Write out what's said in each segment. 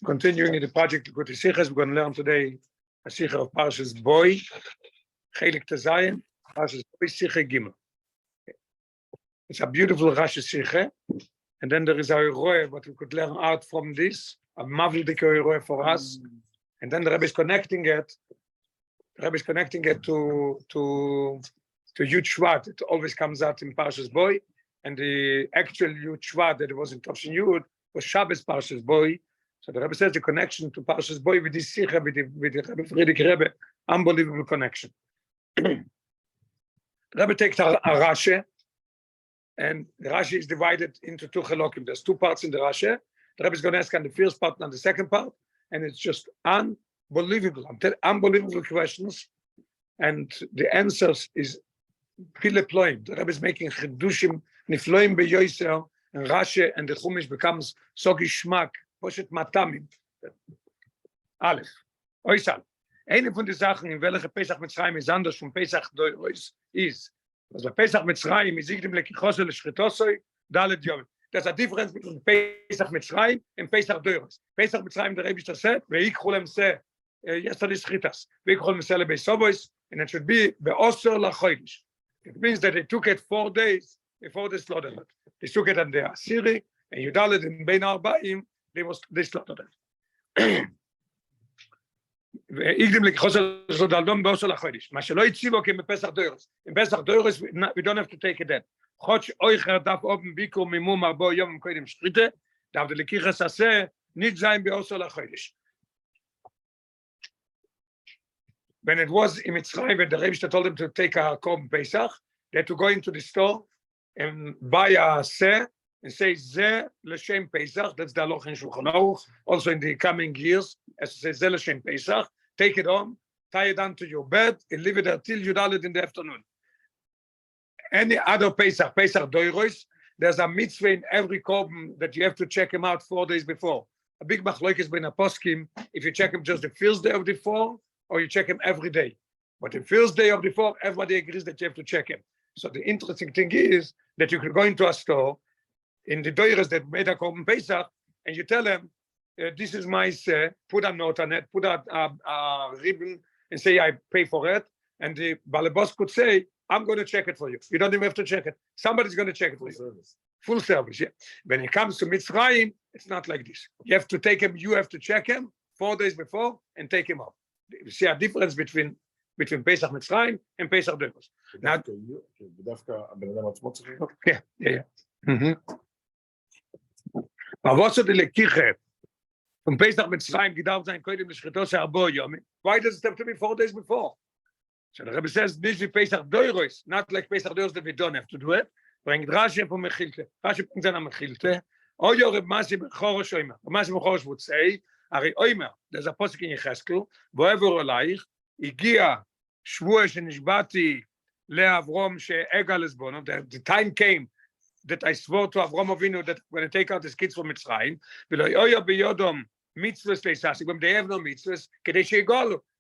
Continuing in the project of Kuti Sichas, we're going to learn today a Sicha of Parshas Boy, Chelek Tazayin, Parshas Boy, Sicha Gimel. It's a beautiful Rashi Sicha, and then there is a Roe, what we could learn out from this, a Mavlidik Roe for us, and then the Rabbi is connecting it. The Rabbi is connecting it to Yud Shvat. It always comes out in Parshas Boy, and the actual Yud Shvat that it was in Topshin Yud was Shabbos Parshas Boy. So the Rabbi says the connection to Parshas Boy with this Sicha, with the Rabbi Friedrich Rebbe, unbelievable connection. The Rabbi takes a Rashi, and the Rashi is divided into two Chelokim. There's two parts in the Rashi. The Rabbi is going to ask on the first part and on the second part, and it's just unbelievable. Unbelievable questions, and the answers is Pile Ploim. The Rabbi is making Chedushim Nifloim beYoser, and Rashi and the Chumash becomes so Gishmak. Poshet Matamim. Aleph. Oisal. Eine von den Sachen, in welcher Pesach Mitzrayim ist anders von Pesach Doiros, ist, dass bei Pesach Mitzrayim ist dem Lekichosel Schritosoi, Dalet Yom. There's a difference between Pesach Mitzrayim and Pesach Doiros. Pesach Mitzrayim, the Rebbe said, ve'ikhu lem se, yesterday Shritas, ve'ikhu lem se lebesobois, and it should be be'osor lachoidish. It means that they took it 4 days before they slaughtered it. They took it on the Asiri, and Yudalet in Bein Arbaim, they slaughtered it. In Pesach Doiros, we don't have to take it then. When it was in Mitzrayim, when the Rebbe told them to take a Korban Pesach, they had to go into the store and buy a seh, and say Ze L'Shem Pesach. That's the Halacha in Shulchan Aruch. Also in the coming years, as to say Ze L'Shem Pesach. Take it home, tie it down to your bed, and leave it there till you dalit in the afternoon. Any other Pesach, Pesach Doiros, there's a mitzvah in every korban that you have to check him out 4 days before. A big machlokes ben aposkim if you check him just the first day of the fall, or you check him every day. But the first day of the fall, everybody agrees that you have to check him. So the interesting thing is that you can go into a store in the doiros that made a korban Pesach, and you tell them, this is my say, put a note on it, put a ribbon, and say I pay for it. And the balabos could say, I'm going to check it for you. You don't even have to check it. Somebody's going to check it for you. Full service, yeah. When it comes to Mitzrayim, it's not like this. You have to take him, you have to check him 4 days before and take him off. You see a difference between Pesach Mitzrayim and Pesach Doiros. Now, yeah. Maar wat is de lekiche from Pesach Mitzrayim gedacht zijn koidem l'shchitos arbo yom? Why does it have to be 4 days before? So the Rebbe says, this is Pesach Doiros, not like Pesach Doiros that we don't have to do it. Bring Rashi from Mechilte. Rashi brings an Mechilte. Or your Reb Masi Bechorosh Oimer. Reb Masi Bechorosh would say, Ari Oimer, there's a posik in Yecheskel, Voever Olaich, Igia Shvuah Shenishbati LeAvrom She'ega Lesbono. The time came that I swore to Avram Avinu that when I take out his kids from Mitzrayim, when they have no mitzvahs,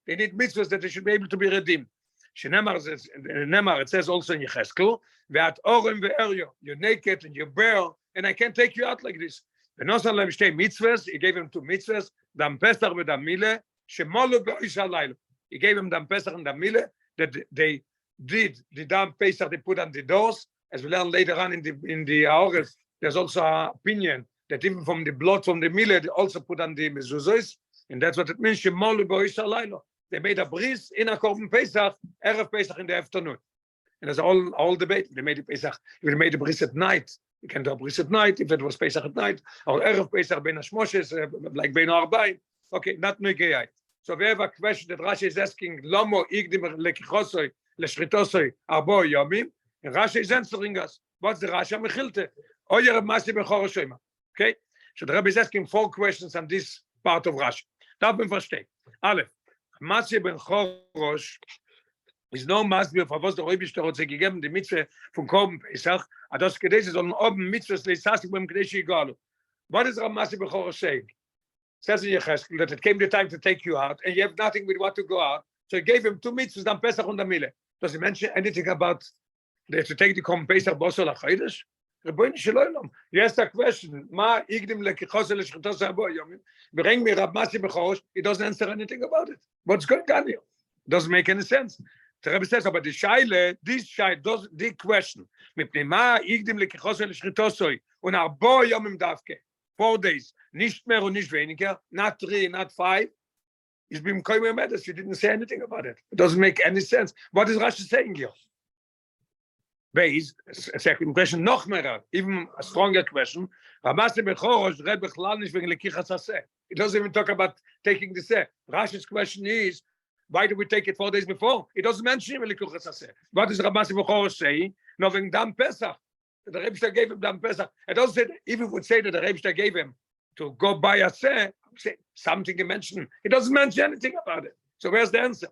they need mitzvahs that they should be able to be redeemed. It says also in Yecheskel, you're naked and you're bare, and I can't take you out like this. He gave him 2 mitzvahs, Dam Pesach and Dam Mile, he gave him Dam Pesach and Dam Mile, that they did the Dam Pesach they put on the doors. As we learn later on in the August, there's also an opinion that even from the blood from the Mile, they also put on the mezuzos, and that's what it means. They made a bris in a Korban Pesach, Erev Pesach in the afternoon. And there's all debate. They made the Pesach, if they made the bris at night, you can do a bris at night, if it was Pesach at night, or Erev Pesach ben Hashmoshes, like ben Arbaim. Okay, not Negei. So we have a question that Rashi is asking, Lomo igdim lekichosoi, leshritosoi, arbo yomim. And Rashi is answering us. What's the Rashi Mechilte? Oyer Masi Bechorosh Oimer. Okay? So the Rabbi is asking 4 questions on this part of Rashi. Darf man verstehen. Aleph. Masi Bechorosh is no Masbir, for was the Rebbe hat sich gegeben, die Mitzvah von Korban Pesach, das Kedesh ist oben Mitzvahs leisasik beim Kedesh Yigalu. What is Masi Bechorosh saying? Says in Yecheskel that it came the time to take you out, and you have nothing with what to go out. So he gave him 2 mitzvahs, Dam Pesach and Dam Mile. Does he mention anything about they have to take the Korban Pesach Bosol HaChodesh? Rabbi Shalom. You asked a question. Ma igdim lekichos eleshchitos habo yomim. Bring me Rab Masi Bechorosh. He doesn't answer anything about it. What's going on here? Doesn't make any sense. The Rebbe says about the shaile, the question. Mipnei ma igdim lekichos eleshchitosoi und habo yomim davke. 4 days. Nicht mehr und nicht weniger. Not 3, not 5. He's been koyim medicine. He didn't say anything about it. It doesn't make any sense. What is Rashi saying here? Base, a second question, noch mehr, even a stronger question. It doesn't even talk about taking the seh. Rashi's question is, why do we take it 4 days before? It doesn't mention him. What does Rabbi Bechor say? No, when Dam Pesach, the Rebbe gave him Dam Pesach. It doesn't say, even would say that the Rebbe gave him to go buy a seh, something he mentioned. He doesn't mention anything about it. So where's the answer?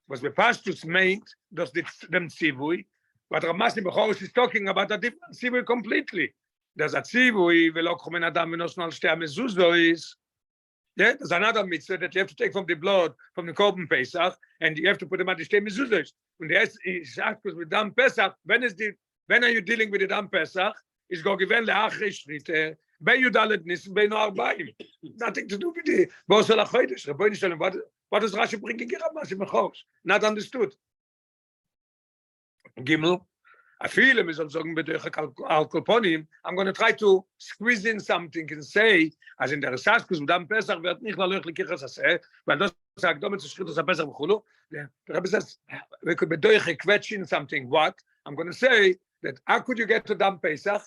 Was the Pashtus made, does them tzivui, but Ramasi Bechor is talking about a different tzivui completely. There's a tzivui, ve'lo adam v'nosnal shtei mezuzos. Yeah, there's another mitzvah that you have to take from the blood, from the Korban Pesach, and you have to put them at the shtei mezuzos. And he asked us with Dam Pesach, when are you dealing with the Dam Pesach? Is go given le'achri shrite, be'yudalet nisim be'no arbaim. Nothing to do with the Bosel HaChodesh. Rabbi Shalom, what is Rashi bringing here? Ramasi Bechor? Not understood. Gimel, I feel him is also I'm going to try to squeeze in something and say, as in the Resaskus, Dam Pesach wird nicht lalech likichas aseh, weil das sagt, damit zu schritt aus Pesach b'chulu. The Rebbe says, we could be doiche question something. What? I'm going to say that how could you get to Dam Pesach?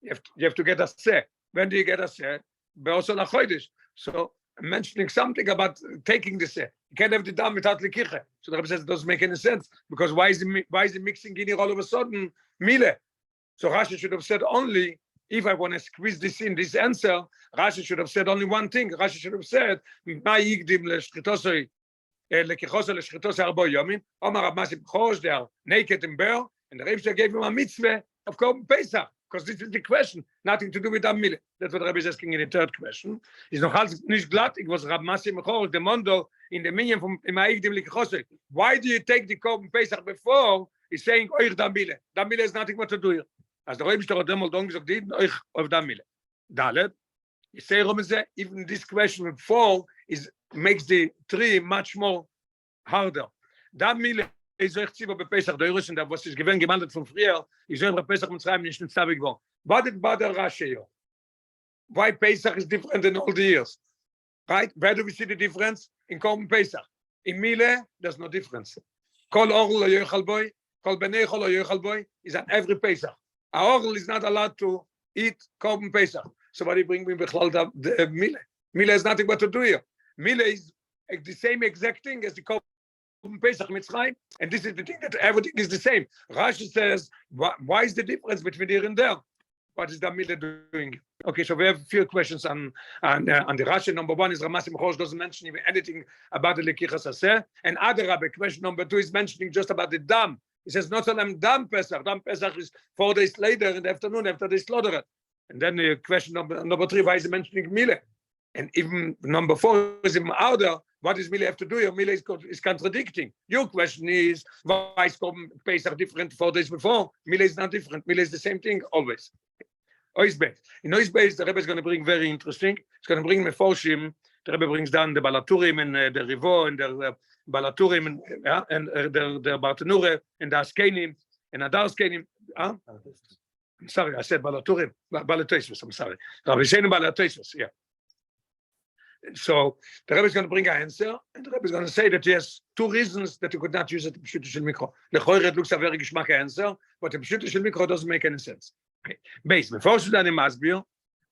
You have to get a seh. When do you get a seh? Be'osol HaChodesh. So I'm mentioning something about taking the seh. You can't have the dam without likiche. So the Rebbe says it doesn't make any sense because why is he mixing in here all of a sudden mile? So Rashi should have said only, if I want to squeeze this in, this answer, Rashi should have said only one thing. Rashi should have said, Ma yigdim lekichosoi leshchitosoi arbo yomim. Omar Rab Masi Bechor, they are naked and bare, and the Rebbe gave him a mitzvah of Korban Pesach. Because this is the question, nothing to do with Amile. That's what Rabbi is asking in the third question. Is noch alles nicht glatt. It was Rab Masi Bechor, the mondo in the minion from Imaigdim Likichosei. Why do you take the Korban Pesach before? He's saying Oich Damile. Damile has nothing what to do here. As the Rebbe Shtor Demol Dong gesagt, Oich of Damile. Dalet. You say Romeze, even this question before makes the tree much more harder. Damile. Is euch Ziva bei Pesach Deurus und was ist gewinn gemeldet von früher, ich soll bei Pesach Mitzrayim nicht Tzavik geworden. What did bother Rashi here? Why Pesach is different than all the years? Right? Where do we see the difference? In Korban Pesach. In Mile, there's no difference. Kol Orel lo yochal boy, Kol Benei Chol lo yochal boy is on every Pesach. A Orel is not allowed to eat Korban Pesach. So what do you bring me Bechlal the Mile? Mile has nothing but to do here. Mile is the same exact thing as the Korban Pesach Mitzrayim, and this is the thing that everything is the same. Rashi says, why is the difference between here and there? What is the Mile doing? Okay, so we have a few questions on the Rashi. Number one is Ramasi Bechor doesn't mention even anything about the Lekichas Aseh, and other Rabbi. Question number two is mentioning just about the Dam. He says not only Dam Pesach. Dam Pesach is 4 days later in the afternoon after they slaughter it. And then the question number three, why is he mentioning Mile? And even number four is even outer. What does Mile have to do here? Mile is contradicting. Your question is, why is Pesach different 4 days before? Mile is not different. Mile is the same thing always. Oisbeis. In Oisbeis, the Rebbe is going to bring very interesting. He's going to bring Meforshim. The Rebbe brings down the Balaturim and the Rivo and the Balaturim and the Bartanure and the Askenim and the Arskenim. I'm sorry, I said Balaturim. Balatoisvus, I'm sorry. Rabbi Sheinu Balatoisvus, yeah. So the Rebbe is going to bring an answer, and the Rebbe is going to say that he has 2 reasons that you could not use it in Pshuto Shel Mikro. The Choyret looks a very geschmack answer, but the Pshuto Shel Mikro doesn't make any sense. Okay. Base, before you done Masbir,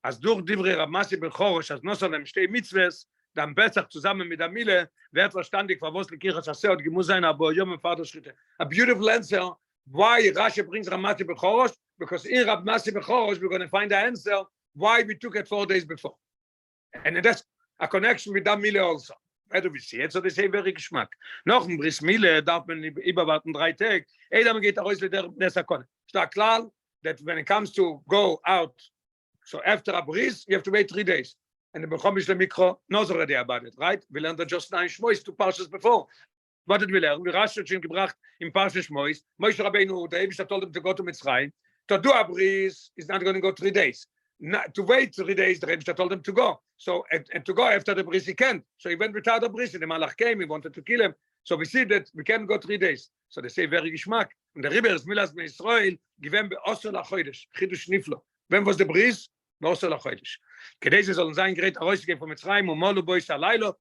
as durch Divrei Rab Masi Bechor, as nosal dem Shtei Mitzvahs, dann Pesach zusammen mit der Mile, wird verstandig, was Lekichas Aseh und gemus sein, aber Yom Vater Schritte. A beautiful answer. Why Rashi brings Rab Masi Bechor? Because in Rab Masi Bechor, we're going to find the answer why we took it 4 days before. And that's a connection with Dam Mile also. Where do we see it? So they say very geschmack. Noch ein Bris Mile darf man überwarten 3 Tage. Edam geht aus der Nesakone. Stark klar that when it comes to go out, so after a bris, you have to wait 3 days. And the Bechomish Mikro knows already about it, right? We learned that just 9 Shmois, 2 parshas before. What did we learn? We Rashi had gebracht in Parshas Shmois. Moshe Rabbeinu, the Eibishter told him to go to Mitzrayim. To do a bris is not going to go 3 days. Not, to wait 3 days, the Rebbe told him to go. So, and to go after the bris, he can't. So he went without the bris, and the Malach came, he wanted to kill him. So we see that we can't go 3 days. So they say, very geschmack. And the Rebbe is Milas Ben Israel, given be'osel ha'chodesh, chidush niflo. When was the bris? Be'osel ha'chodesh. Kedei ze sollen sein gerät herausgegeben von Mitzrayim, molu boi shalaylo,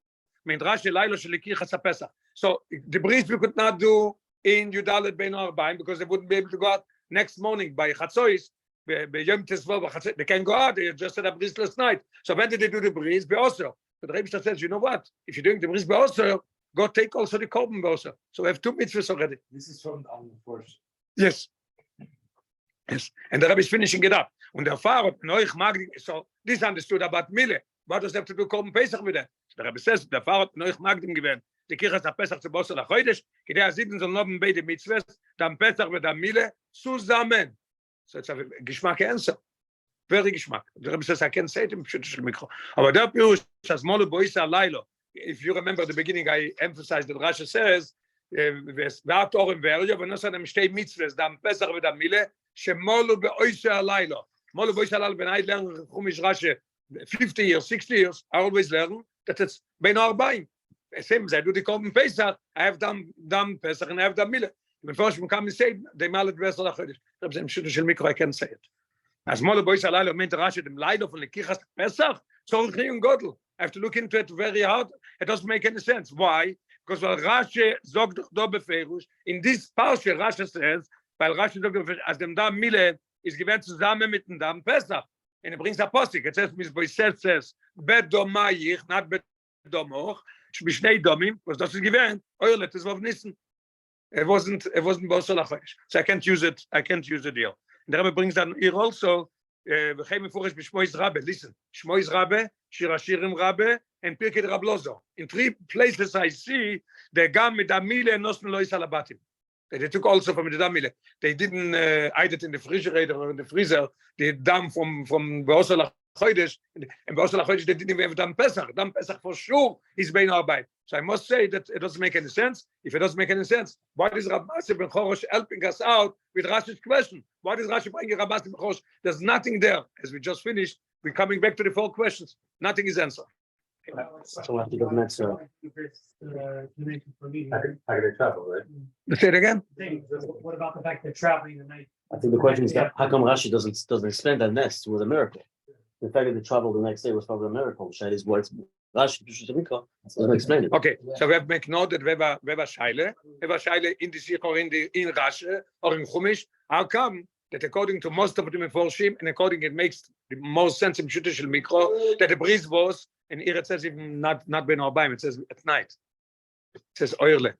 min drashe laylo shel kichas ha'pesach. So the bris we could not do in Yudalet Ben Arbaim because they wouldn't be able to go out next morning by Chatzois. They can go out. They just had a bris last night. So when did they do the bris? Be'osel. But the Rebbe says, you know what? If you're doing the bris be'osel, go take also the korban be'osel. So we have 2 mitzvahs already. This is from the first. Yes. Yes. And the Rabbi is finishing it up. And the Pfarrer, so this understood about Mille. What does it have to do Korban Pesach with that? The Rabbi says, the Pfarrer, Neuch Magdim gewähnt, die Kirche ist Pesach zu Bosel HaChodesh, die der Sieben soll noch beide Mitzvahs, dann Pesach und dann Mille, zusammen. So it's a Geschmack answer. Very Geschmack. The Rabbi says, I can't say it in Pshuto Shel Mikro. Aber der Pirush, as Molu Boisa Lailo, if you remember at the beginning, I emphasized that Rashi says, ואת אורם ואריו, ונוסע להם 2 מצוות, דם פסח ודם מילה, שמולו באויסה הלילה. מולו באויסה הלילה, when I learn Chumash Rashi 50 years, 60 years, I always learn that it's בין 40. Same as I do the Korban Pesach, I have dam Pesach and I have dam milah. Before she come and say, they malet vessel HaChodesh. I'm sure Shel Mikro, I can't say it. As Molo Bois Alaylo meant Rashi, dem Leido von Lekichas Pesach, so Godel. I have to look into it very hard. It doesn't make any sense. Why? Because Rashi sagt doch do beferush, in this parsha Rashi says, weil Rashi sagt, as dem dam milah is given zusammen mit dem dam Pesach. And it brings a postik. It says, Miss Boiset says, bet domayich, not bet domoch, b'shnei domim, was das is given, oilet is of nissen. It wasn't Bosel HaChodesh. So I can't use it deal. And the Rabbi brings down here also, v'cheim mefurish b'shmois Rabbi. Listen, Shmois Rabbi, Shir Hashirim Rabbi, and Pirkei Rab Lozo. In 3 places I see, they gam mit Amile and nosnu lois alabatim. They took also from the Damile. They didn't hide it in the refrigerator or in the freezer. The dam from Bosel HaChodesh, and Bosel HaChodesh they didn't even have dam Pesach. Dam Pesach for sure is bein arbeit. So I must say that it doesn't make any sense. If it doesn't make any sense, why is Rabbi Ben Chorosh helping us out with Rashi's question? Why does Rashi bring Rabbi Ben Chorosh? There's nothing there. As we just finished, we're coming back to the 4 questions. Nothing is answered. So we'll have to go next. I gotta travel, right? Say it again. What about the fact that traveling the night? I think the question is that how come Rashi doesn't explain that next was a miracle? The fact that they traveled the next day was probably a miracle. Shai is what Rashi doesn't explain it. Okay, so we have to make note that we have a Shaile in the Sikh or in Rashi or in Chumash. How come that according to most of the Meforshim and according it makes the most sense in Pshuto Shel Mikro that the bris was, and here it says even not Ben Arbaim, it says at night. It says Oirle. It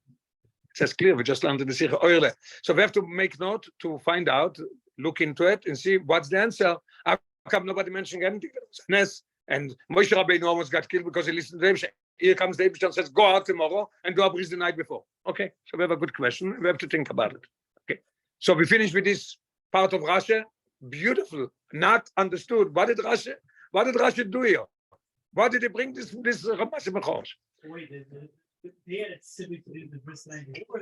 says clear, we just learned in the Sikh Oirle. So we have to make note to find out, look into it and see what's the answer. How come nobody mentioning anything? And Moshe Rabbeinu almost got killed because he listened to David. Here comes David and says, go out tomorrow and do a bris the night before. Okay, so we have a good question. We have to think about it. Okay, so we finish with this part of Rashi. Beautiful, not understood. What did Rashi do here? Why did he bring this Ramash Bechorsh? Wait, they had it simply to do the bris night before,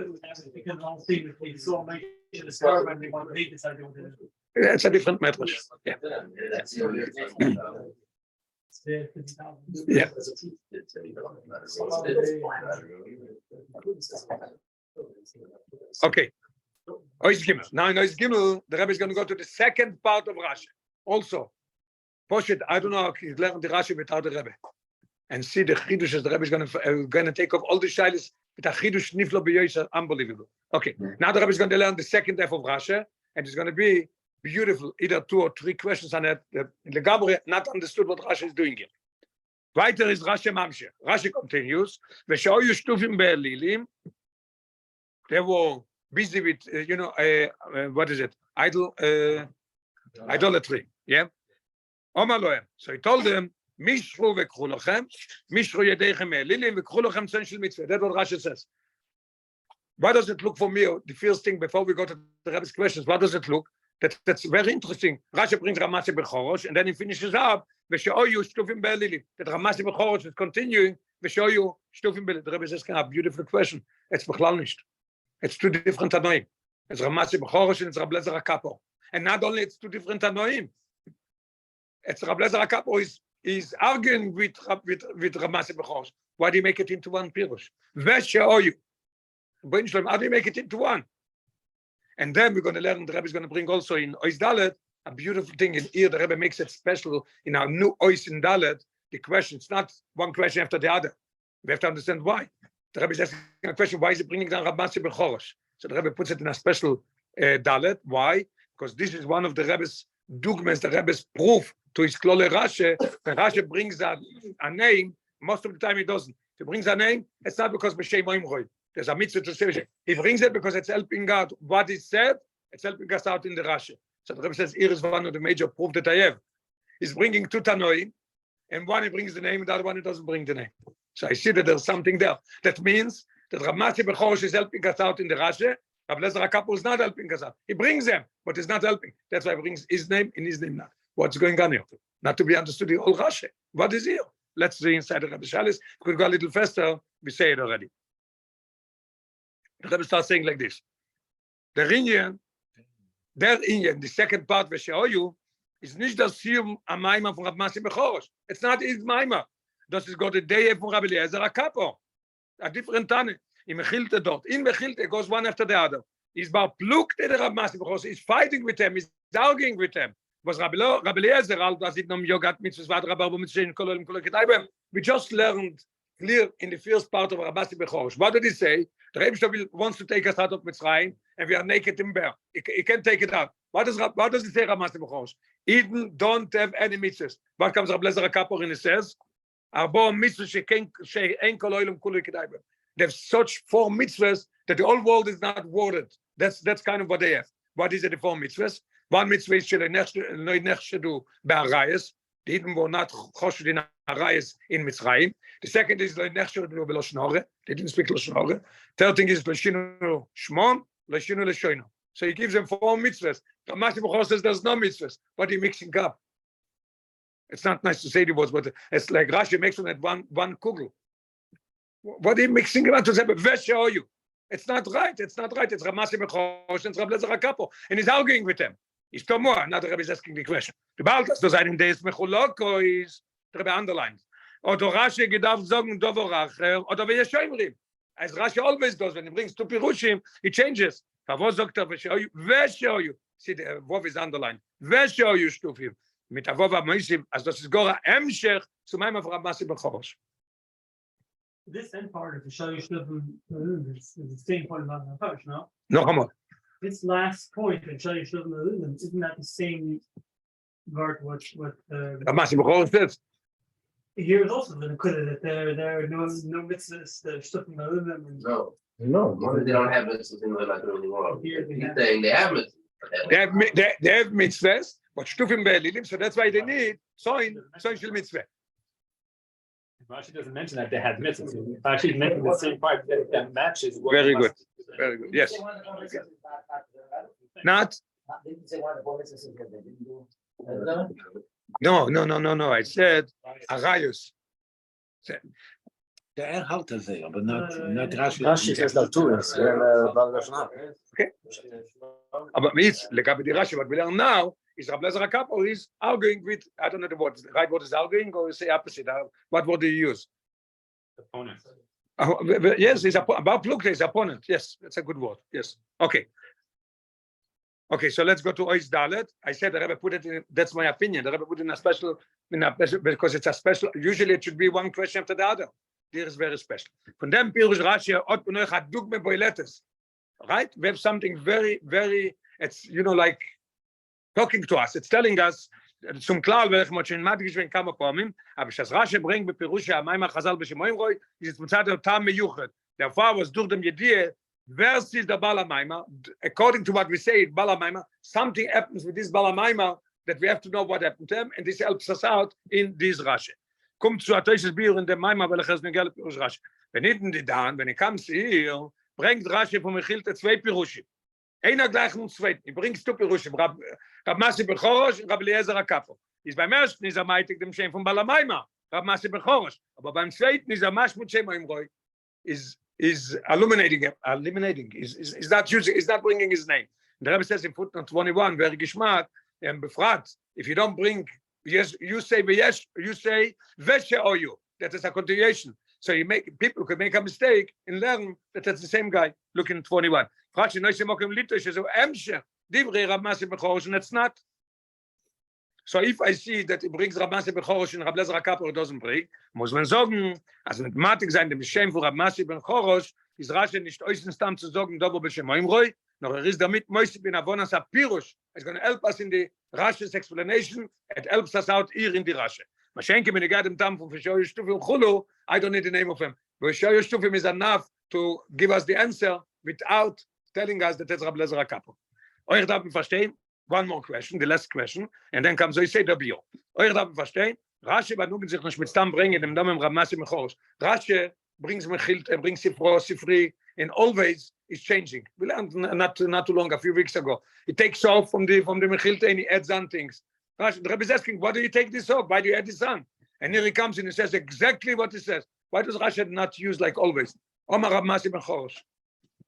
because all things that they saw make the star when they decided they wanted to do. It's a different method. Yeah. Yeah. Okay. Ois Gimel. Now in Ois Gimel, the Rebbe is going to go to the second part of Rashi. Also, Poshet, I don't know how he's learned the Rashi without the Rebbe. And see the Chidush the Rebbe is going to take off all the shilas with a Chidush Niflo B'Yoysa, unbelievable. Okay, now the Rebbe is going to learn the second half of Rashi, and it's going to be beautiful, either 2 or 3 questions on it. The Gabri not understood what Rashi is doing here. Weiter is Rashi Mamsheh. Rashi continues, V'shoyu shtufim be'elilim, they were busy with, what is it? Idolatry. Yeah? Omar lohem. So he told them, Mishru v'kru lochem, Mishru yedeichem be'elilim, v'kru lochem tzon shel mitzvah. That's what Rashi says. What does it look for me? The first thing before we go to the Rebbe's questions, what does it look? That's very interesting. Rashi brings Ramash Bechorosh, and then he finishes up, V'shoyu shtufim be'elilim. That Ramash Bechorosh is continuing, V'shoyu shtufim be'elilim. The Rebbe says, a beautiful question. It's bechlal nicht. It's 2 different Tanoim. It's Ramash Bechorosh and it's Rabbi Lezer HaKapo. And not only it's two different Tanoim. It's Rabbi Lezer HaKapo is arguing with Ramasi Bechorosh. Why do you make it into one Pirush? Vesheoyu. How do you make it into one? And then we're going to learn, the Rebbe is going to bring also in Ois Dalet, a beautiful thing in here. The Rebbe makes it special in our new Ois in Dalet. The question, it's not one question after the other. We have to understand why. The Rebbe is asking a question, why is he bringing down Ramasi Bechorosh? So the Rebbe puts it in a special Dalet. Why? Because this is one of the Rebbe's dogmas, the Rebbe's proof to his Klole Rashi. When Rashi brings a name, most of the time he doesn't. If he brings a name, it's not because B'Shem Oimroi. There's a mitzvah to say. He brings it because it's helping out what he said. It's helping us out in the Rashi. So the Rebbe says, here is one of the major proof that I have. He's bringing two Tanoim, and one he brings the name, and the other one he doesn't bring the name. So I see that there's something there. That means that Ramasi Bechorosh is helping us out in the Rashi. Rabbi Lezer HaKapo is not helping us out. He brings them, but he's not helping. That's why he brings his name and his name not. What's going on here? Not to be understood the whole Rashi. What is here? Let's see inside the Rabbi Shalis. We could go a little faster. We say it already. The Rebbe starts saying like this. Der Inyan, the second part, Vesheoyu, is nicht das Siyum am Maimah von Ramasi Bechorosh. It's not his Maimah. Das ist Gott der Day von Rabbi Lezer HaKapo. A different Tane. In Mechilte dort. In Mechilte goes one after the other. He's about plucked at the Ramasi Bechorosh. He's fighting with them. He's arguing with them. Was Rabbi Lezer, we just learned clear in the first part of Ramasi Bechorosh. What did he say? The Rebbe wants to take us out of Mitzrayim, and we are naked in bear. He can't take it out. What does he say, Ramasi Bechorosh? Eden don't have any mitzvahs. What comes Rabbi Lezer HaKapo and he says? They have such 4 mitzvahs that the whole world is not worded. That's kind of what they have. What is it, the 4 mitzvahs? One mitzvah is Chelek nechshedu be'arayas. The Eden were not choshed in arayas in Mitzrayim. The second is nechshedu be'loshnore. They didn't speak loshnore. Third thing is l'shinu shmon, l'shinu l'shoino. So he gives them 4 mitzvahs. Ramasi Bechorosh says there's no mitzvahs. What are you mixing up? It's not nice to say the words, but it's like Rashi makes from that one kugel. What are you mixing up to say? Vesheoyu. It's not right. It's not right. It's Ramasi Bechorosh and Rabbi Lezer HaKapo, and he's arguing with them. He's come more. Another Rebbe is asking the question. The Baltas does einen Deis Mechuloko is the Rebbe underlines. Oder Rashi gedarf sagen Dover Acher, oder wie Yeshayimrim. As Rashi always does, when he brings 2 Pirushim, he changes. Vavo sagt Vesheoyu, Vesheoyu. See, the Vov is underlined. Vesheoyu Shtufim. Mit Avov HaMoisim, as das ist Gora Emshech, zu meinem of Ramasi Bechorosh. This end part of the Shal Yishuvim is the same point about the Parsha, no? No, come on. This last point in Shal Yishuvim isn't that the same part what Ramasi Bechorosh says. here is also the Nekuda that there are no mitzvahs, the Shtufim Alulim and No, They don't have mitzvahs in they're not doing anything wrong. Here they He's have- saying they have mitzvahs. They have mitzvahs, but Shtufim be'elilim, so that's why they need soin shel mitzvah. Rashi doesn't mention that they had mitzvahs. Rashi mentioned the same part that matches. what Very must- good. Very good. Yes. Not. No. I said arayos. Der halt er sehr, aber not Rashi. Rashi says no tourists. Okay. But it's legabe the Rashi. What we learn now is Rabbi Lezer HaKapo is arguing with, I don't know the word. The right word is arguing, or you say opposite. What word do you use? Opponent. Yes, he's about plukte, his opponent. Yes, that's a good word. Yes. Okay, so let's go to Ois Dalet. I said the Rebbe put it in, that's my opinion. The Rebbe put it in a special, because it's a special, usually it should be one question after the other. This is very special. From them, Pirush Rashi, Ot B'noich Hadugme Boiletes. Right? We have something very, very, it's, like, talking to us. It's telling us, zum Klal, welch mod schon madgish wen kama pomim, aber das Rashi bringt bepirush ha-mayim ha-chazal b'shemoim roi, ist mitzad der tam meyuchet. Therefore was durch dem Yediyah, wer ist der Bala Maima? According to what we say, Bala Maima, something happens with this Bala Maima that we have to know what happened to him, and this helps us out in this Rashi. Kommt zu Atoishes Biur in der Maima, weil es negel Pirush Rashi. When he comes here, bringt Rashi von Mechilte 2 Pirushim. Einer gleich und zweiten. Ich bringe 2 Pirushim. Ramasi Bechorosh und Rabbi Lezer HaKapo. Ist beim ersten ist meitig dem Shem von Balamaima. Ramasi Bechorosh. Aber beim zweiten ist Mash mit Shem Oimroi. Is eliminating, is not using, is not bringing his name. The Rebbe says in footnote 21, very geschmack, and befrat, if you don't bring, yes, you say yes, you say veshe oyu. That is a continuation. So people could make a mistake and learn that that's the same guy. Look in 21. And it's not. So if I see that he brings Rab Masi ben Chorosh and Rab Lezer HaKapor doesn't bring, muss man sagen, als mit Matik sein, dem Shem von Rab Masi ben Chorosh, ist Rashi nicht äußern Stamm zu sagen, da wo Beshem Oimroi, noch ist damit Moshe ben Avonas HaPirush. It's going to help us in the Rashi's explanation. It helps us out here in the Rashi. Mashenke when he got him down from Vishoy Shtufim Chulu, I don't need the name of him. Vishoy Shtufim is enough to give us the answer without telling us that it's Rab Lezer HaKapor. Euch darf man verstehen? One more question, the last question, and then comes, so you say the bio. Euch darf man verstehen? Rashi benugt sich nicht mit Stamm bringen, dem Namen Rab Masi ben Chorosh. Rashi brings Mechilt, brings Sifri, and always is changing. We learned not too long, a few weeks ago. It takes off from the Mechilt and he adds on things. Rashi, the Rebbe is asking, why do you take this off? Why do you add this on? And here he comes and he says exactly what he says. Why does Rashi not use like always? Omar Rab Masi ben Chorosh.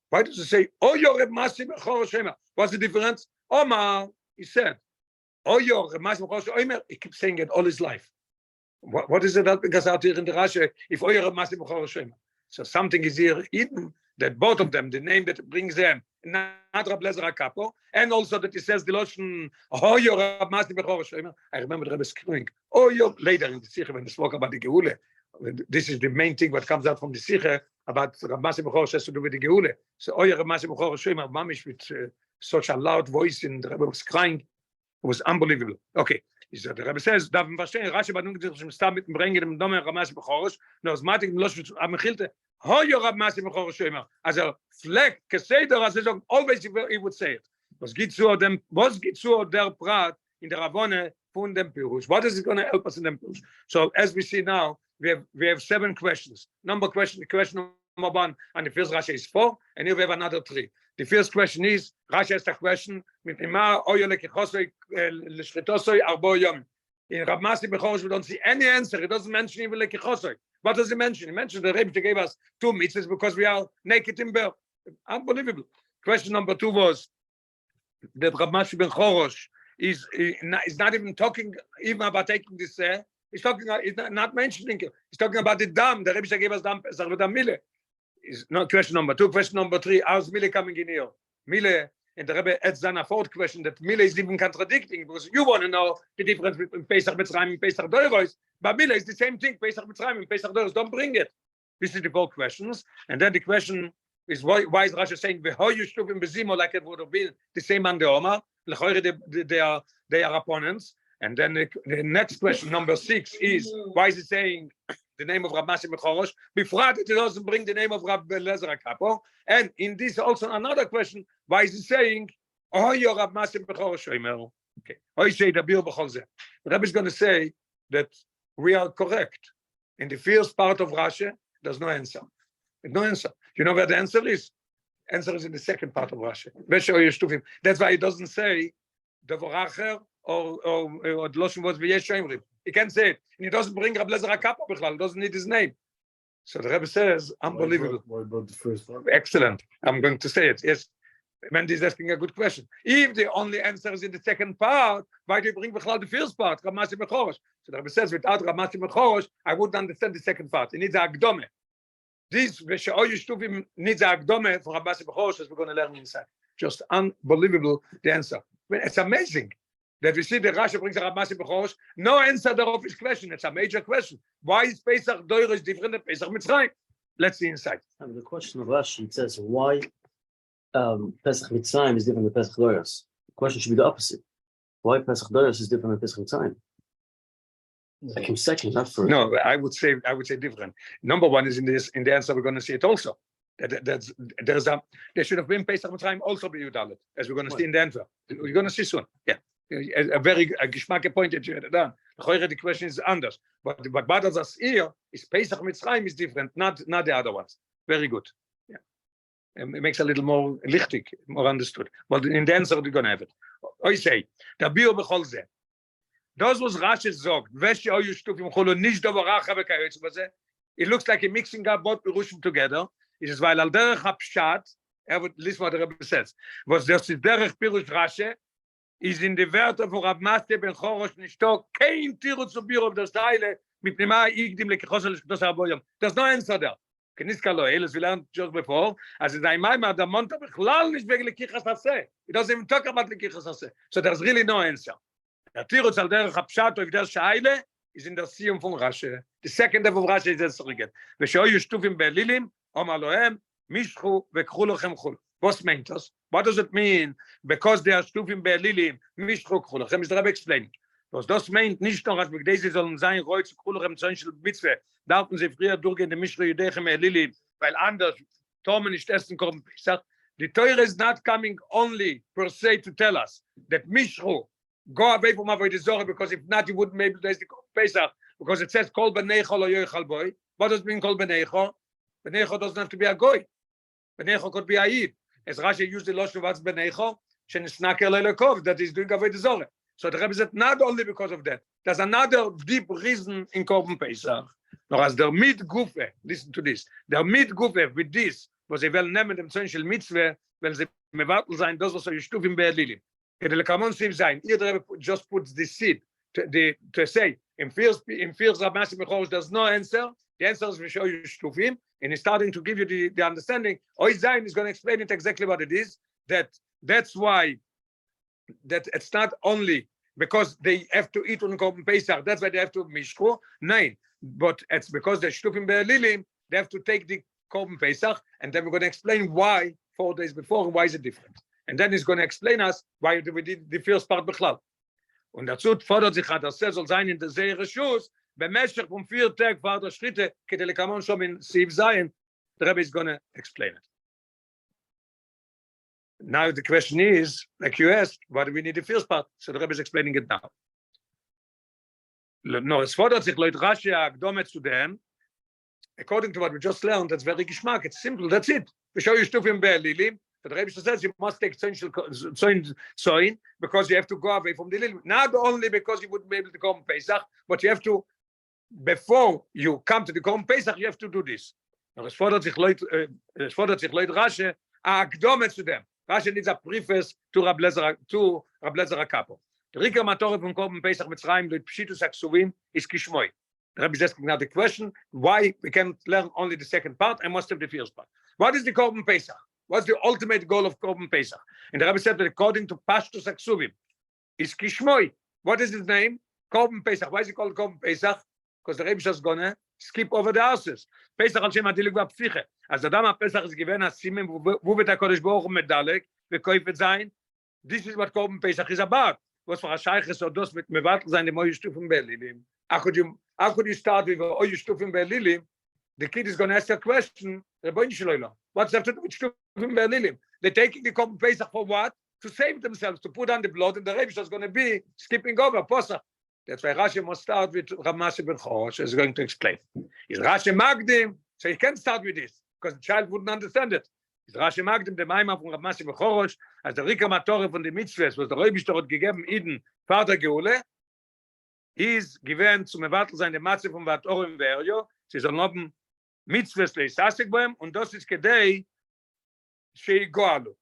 Why does it say, oh, your Rab Masi ben Chorosh? What's the difference? Omar, he said, oh, your Rab Masi ben Chorosh. Omer, he keeps saying it all his life. What is it helping us out here in the Rashi? If oh, your Rab Masi ben Chorosh. So something is here hidden that both of them, the name that brings them, not Rab Lezer HaKapor, and also that he says the lotion, oh, your Rab Masi ben Chorosh. I remember the Rebbe screaming, oh, your, later in the Sikha when they spoke about the Geule. This is the main thing what comes out from the Sikha about Rab Masi ben Chorosh has to do with the Geule. So, oh, your Rab Masi ben Chorosh, mamish with such a loud voice, and the Rebbe was crying. It was unbelievable. Okay. The Rebbe says, darf man verstehen, Rashi benugt sich im Stamm mit dem Bringen, dem Namen Rab Masi ben Chorosh, und aus Matik im Losch am Mechilte, oh, your Rab Masi ben Chorosh immer. Also, Fleck, Keseder, as he always he would say it. Was geht zu der Prat in der Ravone von dem Pirush? What is it going to help us in dem Pirush? So, as we see now, we have 7 questions. Question number 1, and the first Rashi is 4, and here we have another 3. The first question is, Rashi has a question, mit Ima, Oyo lekichosoi, l'shritosoi, arbo yom. In Rab Masi ben Chorosh, we don't see any answer. It doesn't mention even lekichosoi. What does he mention? He mentioned the Rebbe gave us 2 mitzvahs because we are naked in birth. Unbelievable. Question number 2 was that Rab Masi ben Chorosh is not even talking even about taking this. He's talking. He's not mentioning it. He's talking about the dam. The Rebbe gave us dam pesach with mile. Is not question number 2. Question number 3. How's mile coming in here? Mile. And the Rebbe adds then a 4th question that mile is even contradicting because you want to know the difference between Pesach Mitzrayim and Pesach Doros. But mile is the same thing. Pesach Mitzrayim and Pesach Doros. Don't bring it. This is the 4 questions. And then the question is why is Rashi saying like it would have been the same on the Omar? They are opponents. And then the next question, number 6, is why is it saying the name of Rab Masi ben Chorosh? Before it doesn't bring the name of Rab Lezer HaKapor. And in this also another question, why is it saying, oh, your Rab Masi ben Chorosh? Okay. The Rabbi is going to say that we are correct. In the first part of Rashi, there's no answer. No answer. You know where the answer is? Answer is in the second part of Rashi. That's why it doesn't say the Voracher or the Loshim was V'yesh Shoimrim. He can't say it. And he doesn't bring Rab Lezer HaKapor Bichlal. He doesn't need his name. So the Rebbe says, unbelievable. What about the first one? Excellent. I'm going to say it. Yes. Mendy is asking a good question. If the only answer is in the second part, why do you bring Bichlal the first part? Rab Masi ben Chorosh. So the Rebbe says, without Rab Masi ben Chorosh, I wouldn't understand the second part. It needs a Agdome. This Veshe'oyu Shtufim needs a Agdome for Rab Masi ben Chorosh, as we're going to learn inside. Just unbelievable, the answer. It's amazing that we see the Rashi brings a Rab Masi ben Chorosh. No answer thereof is question. It's a major question. Why is Pesach Doros different than Pesach Mitzrayim? Let's see inside. And the question of Rashi, it says why Pesach Mitzrayim is different than Pesach Doros. The question should be the opposite. Why Pesach Doros is different than Pesach Mitzrayim? Like him second, not first. No, I would say different. Number 1 is in the answer we're going to see it also. There should have been Pesach Mitzrayim also be Yudalet, as we're going to see in the answer. We're going to see soon. Yeah, a very geschmack point that you had done. The question is anders, but what bothers us here is Pesach Mitzrayim is different, not the other ones. Very good. Yeah, it makes a little more lichtig, more understood. But in the answer we're going to have it. I say the bio bechol ze. Those was Rashi's zog. Veshe'oyu Shtufim Chulu nish dovoracha v'kayotz b'zeh. It looks like a mixing up both Pirushim together. It is while al derech hapshat Listen what the Rebbe says. Was das ist derich Pirush Rashi, is in the Werte von Rab Masje ben Chorosh nishto kein Tiru zu Bir auf der Steile mit Nema Igdim lekichosel shtos Aboyom. There's no answer there. Keniska lo, Elis we learned just before, as in Maimar the Monta bechlal nicht wegen lekichas Haseh. It doesn't even talk about lekichas Haseh. So there's really no answer. Der Tiru zal derich Hapshat auf der Steile is in der Siyum von Rashi. The second of Rashi is this again. V'shoyu shtufim be'elilim, Omar lohem, Mishchu v'kchu lochem chul. What means das? What does it mean? Because they are shtufim be'elilim, Mishchu kchu lochem. Is the Rabbi explaining? Was das meint nicht nur, als Begdeise sollen sein, Reutz kchu lochem Zoin shel Mitzvah. Darfen sie früher durchgehen, die Mishchu Yudechem be'elilim, weil anders Tomen nicht essen kommen. Ich sag, the Torah is not coming only per se to tell us that Mishchu go away from Avodah Zorah, because if not, you wouldn't be able to taste the Pesach, because it says Kol B'neicho lo yochal boy. What does it mean Kol B'neicho? B'neicho doesn't have to be a goy. B'neicho could be a yid. As Rashi used the lotion what's B'neicho, shenisnaker le'lekov, that is doing Avodah Zorah. So the Rebbe said not only because of that. There's another deep reason in Korban Pesach. Nor as der mit Gufe, listen to this. Der mit Gufe with this was a well named im Zoin shel Mitzvah, when sie mevartel sein, das was so Shtufim be'elilim. Kedelkamon sim sein. Here the Rebbe just puts the seed to say in fears of massive mechorish there's no answer. The answer is we show you Shtufim, and he's starting to give you the understanding. Oy Zayin is going to explain it exactly what it is. That's why that it's not only because they have to eat on Korban Pesach. That's why they have to mishku. No, but it's because they're Shtufim be'elilim. They have to take the Korban Pesach, and then we're going to explain why 4 days before and why is it different. And then he's going to explain us why we did the first part bechlal. Und dazu fordert sich hat, dass soll sein in der Seher Schuss, bemeschach vom 4 Tag vor der Schritte, kedelkamon schon in Siv sein. The Rabbi is going to explain it. Now the question is, like you asked, why do we need the first part? So the Rabbi is explaining it now. No, es fordert sich Leut Rashi Akdomet zu dem. According to what we just learned, that's very geschmack. It's simple. That's it. We show you Shtufim be'elilim. The Rabbi says you must take Zoin because you have to go away from the Lilim. Not only because you wouldn't be able to come Pesach, but you have to, before you come to the Korban Pesach, you have to do this. Now, es fordert sich Leut Rashi Akdomet zu dem. Rashi needs a preface to Rab Lezer HaKapo. The Rika Matore from Korban Pesach Mitzrayim Leut Pshitus HaKsuvim is Kishmoi. The Rabbi is asking now the question, why we can learn only the second part and must have the first part. What is the Korban Pesach? What's the ultimate goal of Korban Pesach? And the Rabbi said that according to Pashtus HaKsuvim, is Kishmoi. What is his name? Korban Pesach. Why is it called Korban Pesach? Because the Rabbi is going to skip over the houses. Pesach al Shem Adilik V'Apsiche. As the Dama Pesach is given as Simim Vuvet HaKodesh Baruch Hu Medalek V'Koifet Zayin. This is what Korban Pesach is about. Was for a Shayches or dos mit Mevatel Zayin the Oyu Shtufim be'elilim. How could you start with Oyu Shtufim be'elilim? The kid is going to ask a question. What's that to do with Shtufim be'elilim? They're taking the Korban Pesach for what? To save themselves, to put on the blood, and the Rebbe is going to be skipping over Pesach. That's why Rashi must start with Rabbi Moshe ben Chorosh, as he's going to explain. Is Rashi Magdim, so he can't start with this, because the child wouldn't understand it. Is Rashi Magdim, the Maimah from Rabbi Moshe ben Chorosh, as the Rika Matore von the Mitzvahs, was the Rebbe hat gegeben Eden, Vater Geule, is given zu Mevatel sein, der Matze von Vatorim Verjo, sie sollen haben Mitzvahs leisasik bohem, und das ist Kedei, Sheigoalu.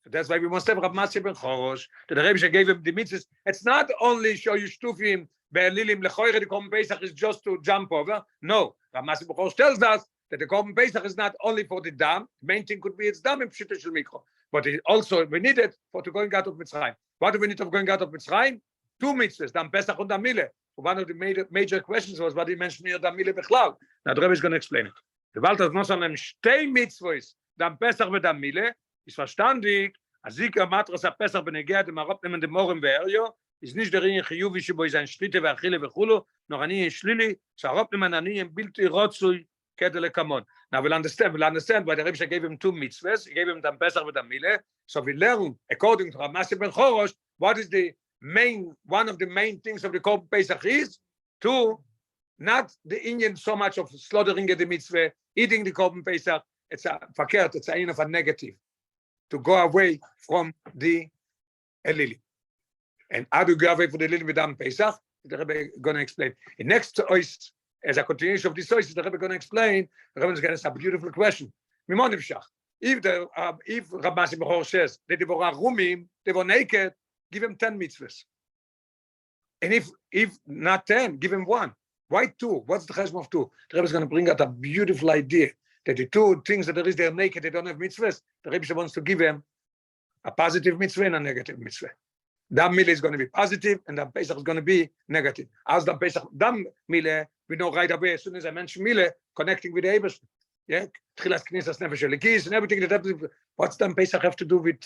That's why we must have Rabbi Moshe ben Chorosh. The Rebbe gave him the mitzvahs. It's not only show you Shtufim be'elilim lechoire the Korban Pesach is just to jump over. No, Rabbi Moshe ben Chorosh tells us that the Korban Pesach is not only for the dam. The main thing could be its dam in Pshita Shel Mikro, but it also we need it for the going out of Mitzrayim. What do we need for going out of Mitzrayim? 2 mitzvahs, dam Pesach and dam Mile. One of the major questions was what he mentioned here, dam Mile bechlal. Now the Rebbe is going to explain it. The Walter Nossalem stay mitzvahs dam Pesach and dam Mile. Ist verstandig, Azika Matras HaPesach benegea dem Arop nehmen dem Morim ve'eryo, ist nicht der Ringen Chiyuvi shebo is ein Schritte ve'achile ve'chulu, noch ani in Shlili, Arop nehmen ani in Bilti Rotzui kedele kamon. Now we'll understand why the Rebbe gave him 2 mitzvahs, he gave him Dam Pesach and Dam Mile, so we learn, according to Rabbi Moshe ben Chorosh, what is one of the main things of the Korban Pesach is to not the Indian so much of slaughtering the mitzvah, eating the Korban Pesach, it's a verkehrt, it's a of a negative. To go away from the Elilim. And how do you go away from the Elilim with Dam Pesach? The Rebbe is going to explain. In next ois, as a continuation of this ois, the Rebbe is going to explain, the Rebbe is going to ask a beautiful question. Mimonivshach. if Rabbi Bechor says that they were rumim, they were naked, give him 10 mitzvahs. And if not 10, give him 1. Why 2? What's the chesed of 2? The Rebbe is going to bring out a beautiful idea that the 2 things that there is, they're naked, they don't have mitzvahs. The Rebbe wants to give them a positive mitzvah and a negative mitzvah. Dam Mile is going to be positive, and Dam Pesach is going to be negative. As Dam Pesach, Dam Mile, we know right away, as soon as I mention Mile, connecting with the Eibus. Yeah, Tchilas Knesas Nefesh Elekis, and everything that happens. What's Dam Pesach have to do with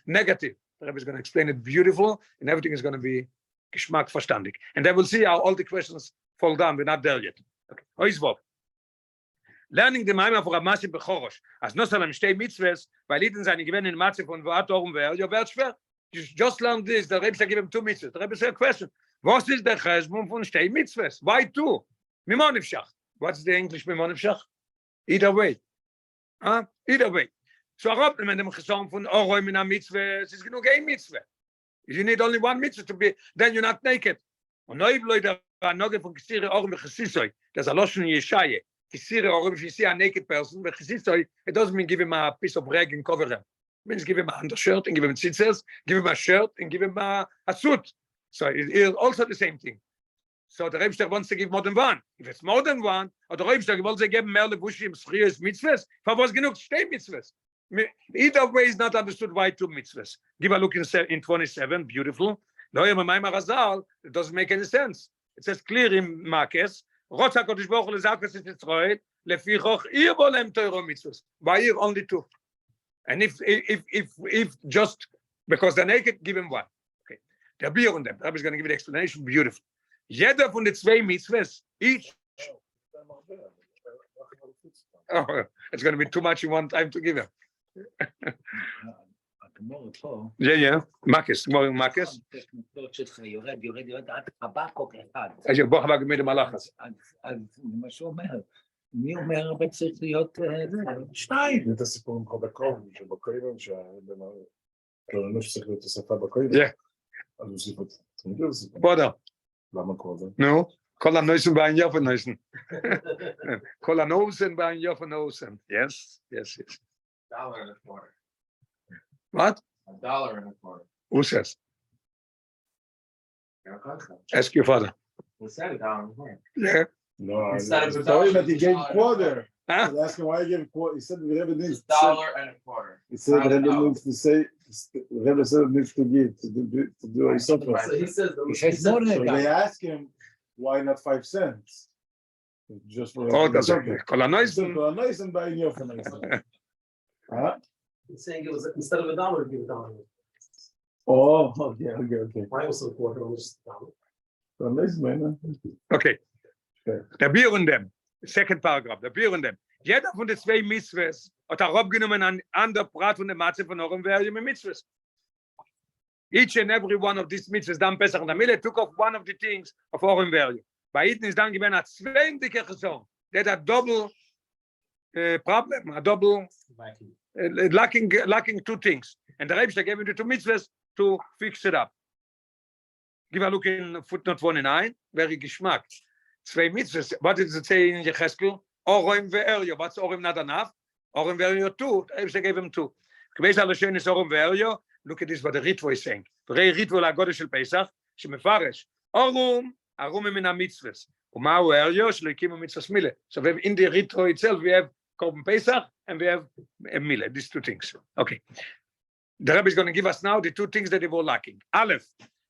negative? The Rebbe is going to explain it beautiful, and everything is going to be Geschmack verstandig. And then we'll see how all the questions fall down. We're not there yet. Okay. Oizvov. Learning the Maimah for Ramasi Bechorosh. As no salam stay mitzvahs, weil Iden seine gewinnen Matze von Vaatorum wer, you wird schwer. Just learn this. The Rebbe give him 2 mitzvahs. The Rebbe said a question. What is the cheshbon von stay mitzvahs? Why 2? Mimonivshach. What's the English Mimonivshach? Either way. Either way. So Rob, wenn dem Gesom von Oroim in a mitzvah, es ist genug ein mitzvah. You need only 1 mitzvah to be, then you're not naked. Und neub Leute, Noge von Kisire Orim Chesisoi, there's a lotion in Yeshaye. Kisire Orim, if you see a naked person, but Chesisoi, it doesn't mean give him a piece of rag and cover him. It means give him an undershirt and give him tzitzers, give him a shirt and give him a suit. So it's also the same thing. So the Rebbe wants to give more than 1. If it's more than 1, or the Rebbe wants to give mehr levushim schrius mitzvahs, for was genug stay mitzvahs. Either way is not understood why 2 mitzvahs. Give a look in 27, beautiful. It doesn't make any sense. It says clear in Marcus, why here only 2? And if just because they're naked, give him 1. Okay. They're beyond them. Rabbi is going to give you the explanation. Beautiful. Jeder von den 2 mitzvahs, each. Oh, it's going to be too much in one time to give him. Yeah. Marcus. Marcus. אז בוא חבק מיד מלאכס. אז מה שאומר, מי אומר הרבה צריך להיות 2? את הסיפור עם חבקוב, שבקויבן, שהכללנו שצריך להיות השפה בקויבן. אז הוא סיפור, אתה מכיר את הסיפור? בוא דה. למה קודם? נו, כל הנויסן בעין יופן נויסן. כל הנויסן בעין יופן נויסן. Yes. $1.25. What? $1.25. Who says? Ask your father. We said $1.25. Yeah. No, Instead of a sorry dollar, that he gave $1. quarter. Huh? I asked him why he gave quarter. He said the Rebbe needs It's $1.25. He said the Rebbe needs to say, the Rebbe said it needs to give, to do a supper. So he says more than So a they dollar. ask him, why not 5 cents? Just for Oh, that's okay. כל הנויסן. So nice and buying you for nice. Huh? He's saying it was instead of $1, give $1. Oh, okay. Why was the quarter almost $1? So nice, man. Okay. Der Bier und dem. Second paragraph. Der Bier und dem. Jeder von den 2 Mitzvahs hat abgenommen an der Prat von der Matze von Orem Ve'Aryeh mit Mitzvahs. Each and every one of these mitzvahs, Dan Pesach and Amile, took off one of the things of Orem Ve'Aryeh. Bei Eden is dann gewesen a 2 dicke Chesson. That a double problem, a double lacking 2 things. And the Rebbe gave him the 2 mitzvahs to fix it up. Give a look in footnote 29, very geschmack. 2 mitzvahs. What does it say in Yecheskel? Orem Ve'Aryeh. What's Orem not enough? Orem Ve'Aryeh 2. The Rebbe gave him 2. Look at this, what the Ritvo is saying. The Ritvo l'Agodah shel Pesach, שמפרש. Arum min ha-mitzvahs. Umau Eryeh shelo hikimu mitzvahs mile. So we have in the Ritvo itself, we have Korban Pesach and we have Mile. These 2 things. Okay. The Rebbe is going to give us now the 2 things that they were lacking. Aleph.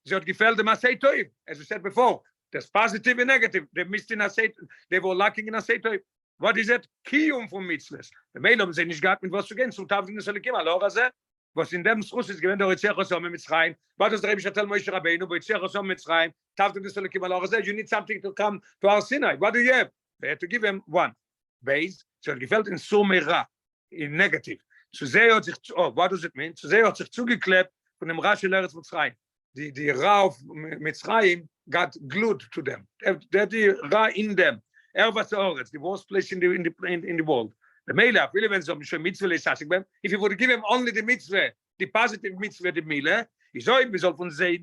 Ze hat gefällt dem Asay Toiv, as we said before. There's positive and negative. They missed in Asay. They were lacking in Asay Toiv. What is it? Kiyum from mitzvahs. The Meilom sind nicht gehabt mit was zu gehen. So Tavlin es Elikim. Alor hazeh. Was in dem Schluss ist gewesen der Ritzach Osom mit Mitzrayim. Was das Rebbe shatel Moshe Rabbeinu bei Ritzach Osom mit Mitzrayim. Tavlin es Elikim. Alor hazeh. You need something to come to our Sinai. What do you have? They had to give him 1. Base. So it gefällt in Sumera. In negative. Zu sehr hat sich, what does it mean? Zu sehr hat sich zugeklebt von dem Ra shel Eretz Mitzrayim. The Ra of Mitzrayim got glued to them. The Ra in them. Was the worst place in the world. The Mele, really when some mitzvah is asking them, if you would give him only the mitzvah, the positive mitzvah, the Mele, ich soll von sich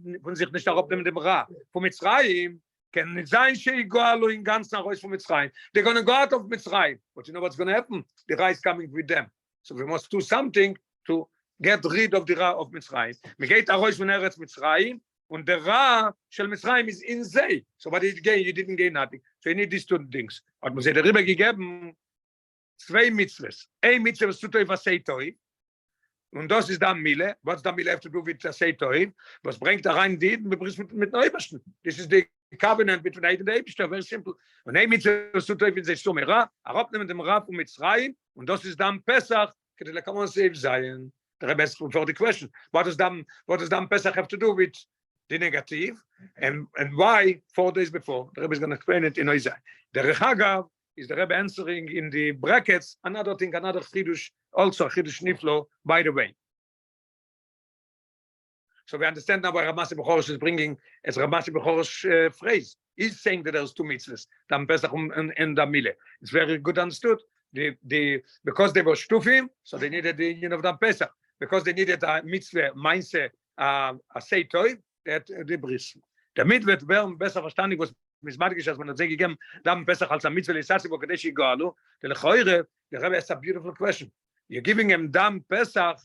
nicht darauf nehmen dem Ra. Von Mitzrayim kann nicht sein, Sheigalo in ganz nach Reus von Mitzrayim. They're going to go out of Mitzrayim. But you know what's going to happen? The Ra is coming with them. So we must do something to get rid of the Ra of Mitzrayim. We get Arosh von Eretz Mitzrayim, and the Ra shel Mitzrayim is in Zay. So what did you gain? You didn't gain nothing. So you need these two things. Hat man sich der Rebbe gegeben, zwei Mitzvahs. Ein Mitzvah ist zu teuer was sei teuer. Und das ist dann Mille. What's dann Mille have to do with sei teuer? Was bringt da rein die? Wir bringen mit Neubersten. This is the covenant between the Eibishter, very simple. Und ein Mitzvah ist zu teuer, wenn sie so mehr Ra, Arab nimmt dem Ra von Mitzrayim, und das ist dann Pesach, that can save Zion. The Rebbe asked for the question: what does Dam Pesach have to do with the negative, and why 4 days before? The Rebbe is going to explain it in Isaiah. The Rechagav is the Rebbe answering in the brackets another thing, another chidush, also chidush niflo. By the way, so we understand now why Ramasi Bechorish is bringing as Ramasi Bechorish phrase. He's saying that there's two mitzvahs, Dam Pesach and Dam Mile. It's very good understood. Because they were shtufim, so they needed the union of Dam Pesach. Because they needed a mitzvah, mindset, a say toy, that the bris. Damit wird besser verstanden, was mismatisch, als man das gegeben, Dam Pesach als a mitzvah lisasi, wo kadesh yigalu. The lechoire, the Rebbe has a beautiful question. You're giving him Dam Pesach,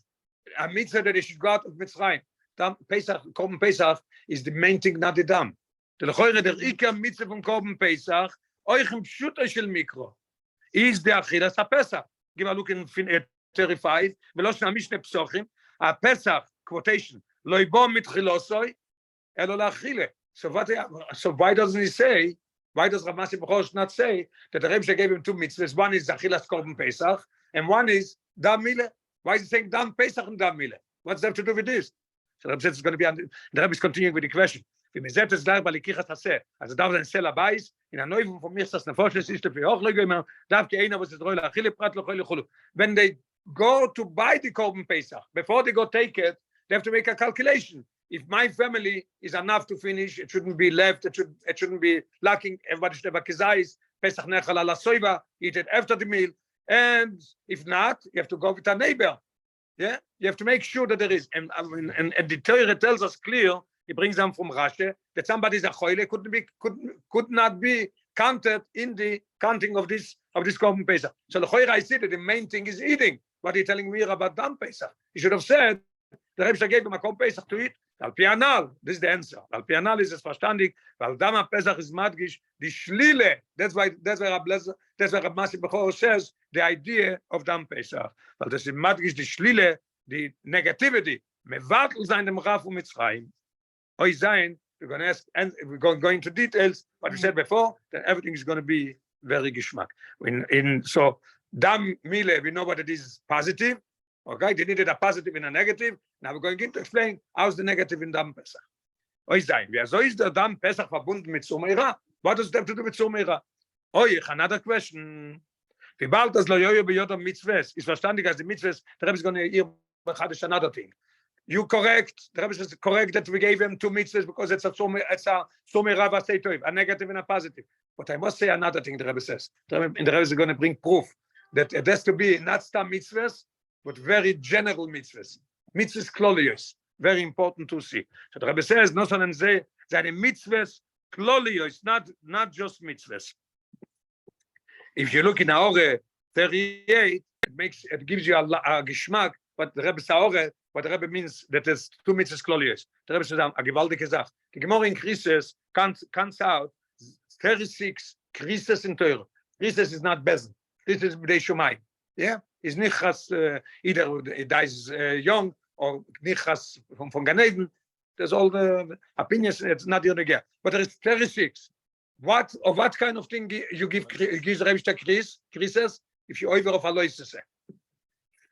a mitzvah that they should go out of Mitzrayim. Dam Pesach, Korban Pesach is the main thing, not the Dam. The lechoire, der Ika mitzvah von Korban Pesach, euch im Pshuta shel mikro. Is the Achilas HaPesach. Give a look in 35. Velosh na Mishne Psochim. A Pesach quotation. Lo ibo mitchilosoi elo la'achile. So why doesn't he say? Why does Ramasi Bechorish not say that the Rebbe gave him two mitzvahs? One is Achilas Korban Pesach, and one is Dam Mile. Why is he saying Dam Pesach and Dam Mile? What's that to do with this? So the Rebbe says it's going to be. The Rebbe is continuing with the question. Also darf sein Sel Abais in a Neuvum von Michsas Nefoshes ist für Hochlege immer darf einer was ist Reule Achille Prat Lochele Chulu. When they go to buy the Korban Pesach, before they go take it, they have to make a calculation. If my family is enough to finish, it shouldn't be left. It shouldn't be lacking. Everybody should have a kezais Pesach Nechal ala Soiva, eat it after the meal. And if not, you have to go with a neighbor. Yeah, you have to make sure that there is. And the Torah tells us clear. He brings them from Rashi that somebody's a choile could not be counted in the counting of this Korban Pesach. So the choile I see that the main thing is eating. What are you telling me here about Dam Pesach? He should have said the Rebbe gave him a Korban Pesach to eat. Al Pianal, this is the answer. Al Pianal is verstandig. Al Dam Pesach is madgish the shlile. That's why Rabbi Masi Bechor says the idea of Dam Pesach. Well, this is madgish the shlile, the negativity. Mevatel sein dem Raf Mitzrayim. We're going to ask, and we're going to go into details. What we said before, that everything is going to be very geschmack. So Dam Mile, we know what it is positive. Okay, they needed a positive and a negative. Now we're going to explain how's the negative in Dam Pesach. So is the Dam Pesach verbunden mit Sumeira? What does it have to do with Sumeira? Another question. Wie bald das Loyoyo beyodam mitzvahs is verstandig as the mitzvahs. The Rebbe is going to hear another thing. You correct. The Rebbe is correct that we gave him two mitzvahs because it's a Sumeira v'asei a negative and a positive. But I must say another thing. The Rebbe says. The Rebbe is going to bring proof that it has to be not some mitzvahs, but very general mitzvahs. Mitzvahs klolios, very important to see. So the Rebbe says, no sondern seine mitzvahs klolios, not just mitzvahs. If you look in Aore 38, it gives you a geschmack. But the Rebbe Saore, what the Rebbe means that there's two mitzvahs klolios. The Rebbe says a gewaltige Sach. The Gemara in Krisis comes out 36 Krisis in Teure. Krisis is not Bezen. This is B'dei Shumai. Yeah, is nichas either it dies young or nichas from Gan Eden. There's all the opinions. It's not the other guy, but there is 36. What kind of thing you give Rebbe Krisis if you over of a loises?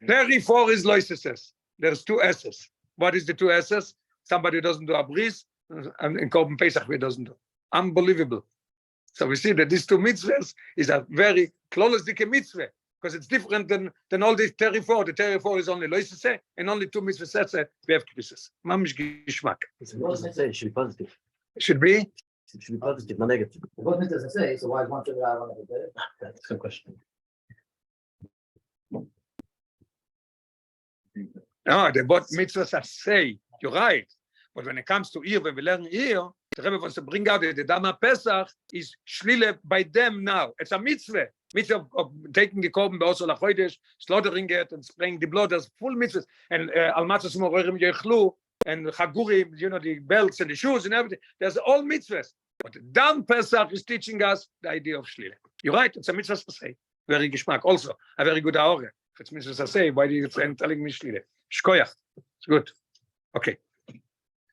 34 is loises. There's two S's. What is the two S's? Somebody who doesn't do a bris and in Korban Pesach he doesn't do. Unbelievable. So we see that these two mitzvahs is a very close mitzvah. Because it's different than all these 34. The 34 is only loisese, and only two mitzvahs we have krisis. Mamish gishmak. It should be positive. It should be? It should be positive, not negative. What does it say? So why is one thing out of it? That's a good question. No, the both mitzvahs are say, you're right. But when it comes to ear, when we learn ear, the Rebbe wants to bring out that the Dama Pesach is shlile by them now. It's a mitzvah. mitzvah of taking the korban also la chodesh, slaughtering it and spraying the blood. There's full mitzvahs. And al matzos morerim yechlu and chagurim, the belts and the shoes and everything. There's all mitzvahs. But Dam Pesach is teaching us the idea of shlile. You're right. It's a mitzvah to say. Very geschmack. Also a very good aore. If it's mitzvah to say, why do you telling me shlile? Shkoyach. It's good. Okay.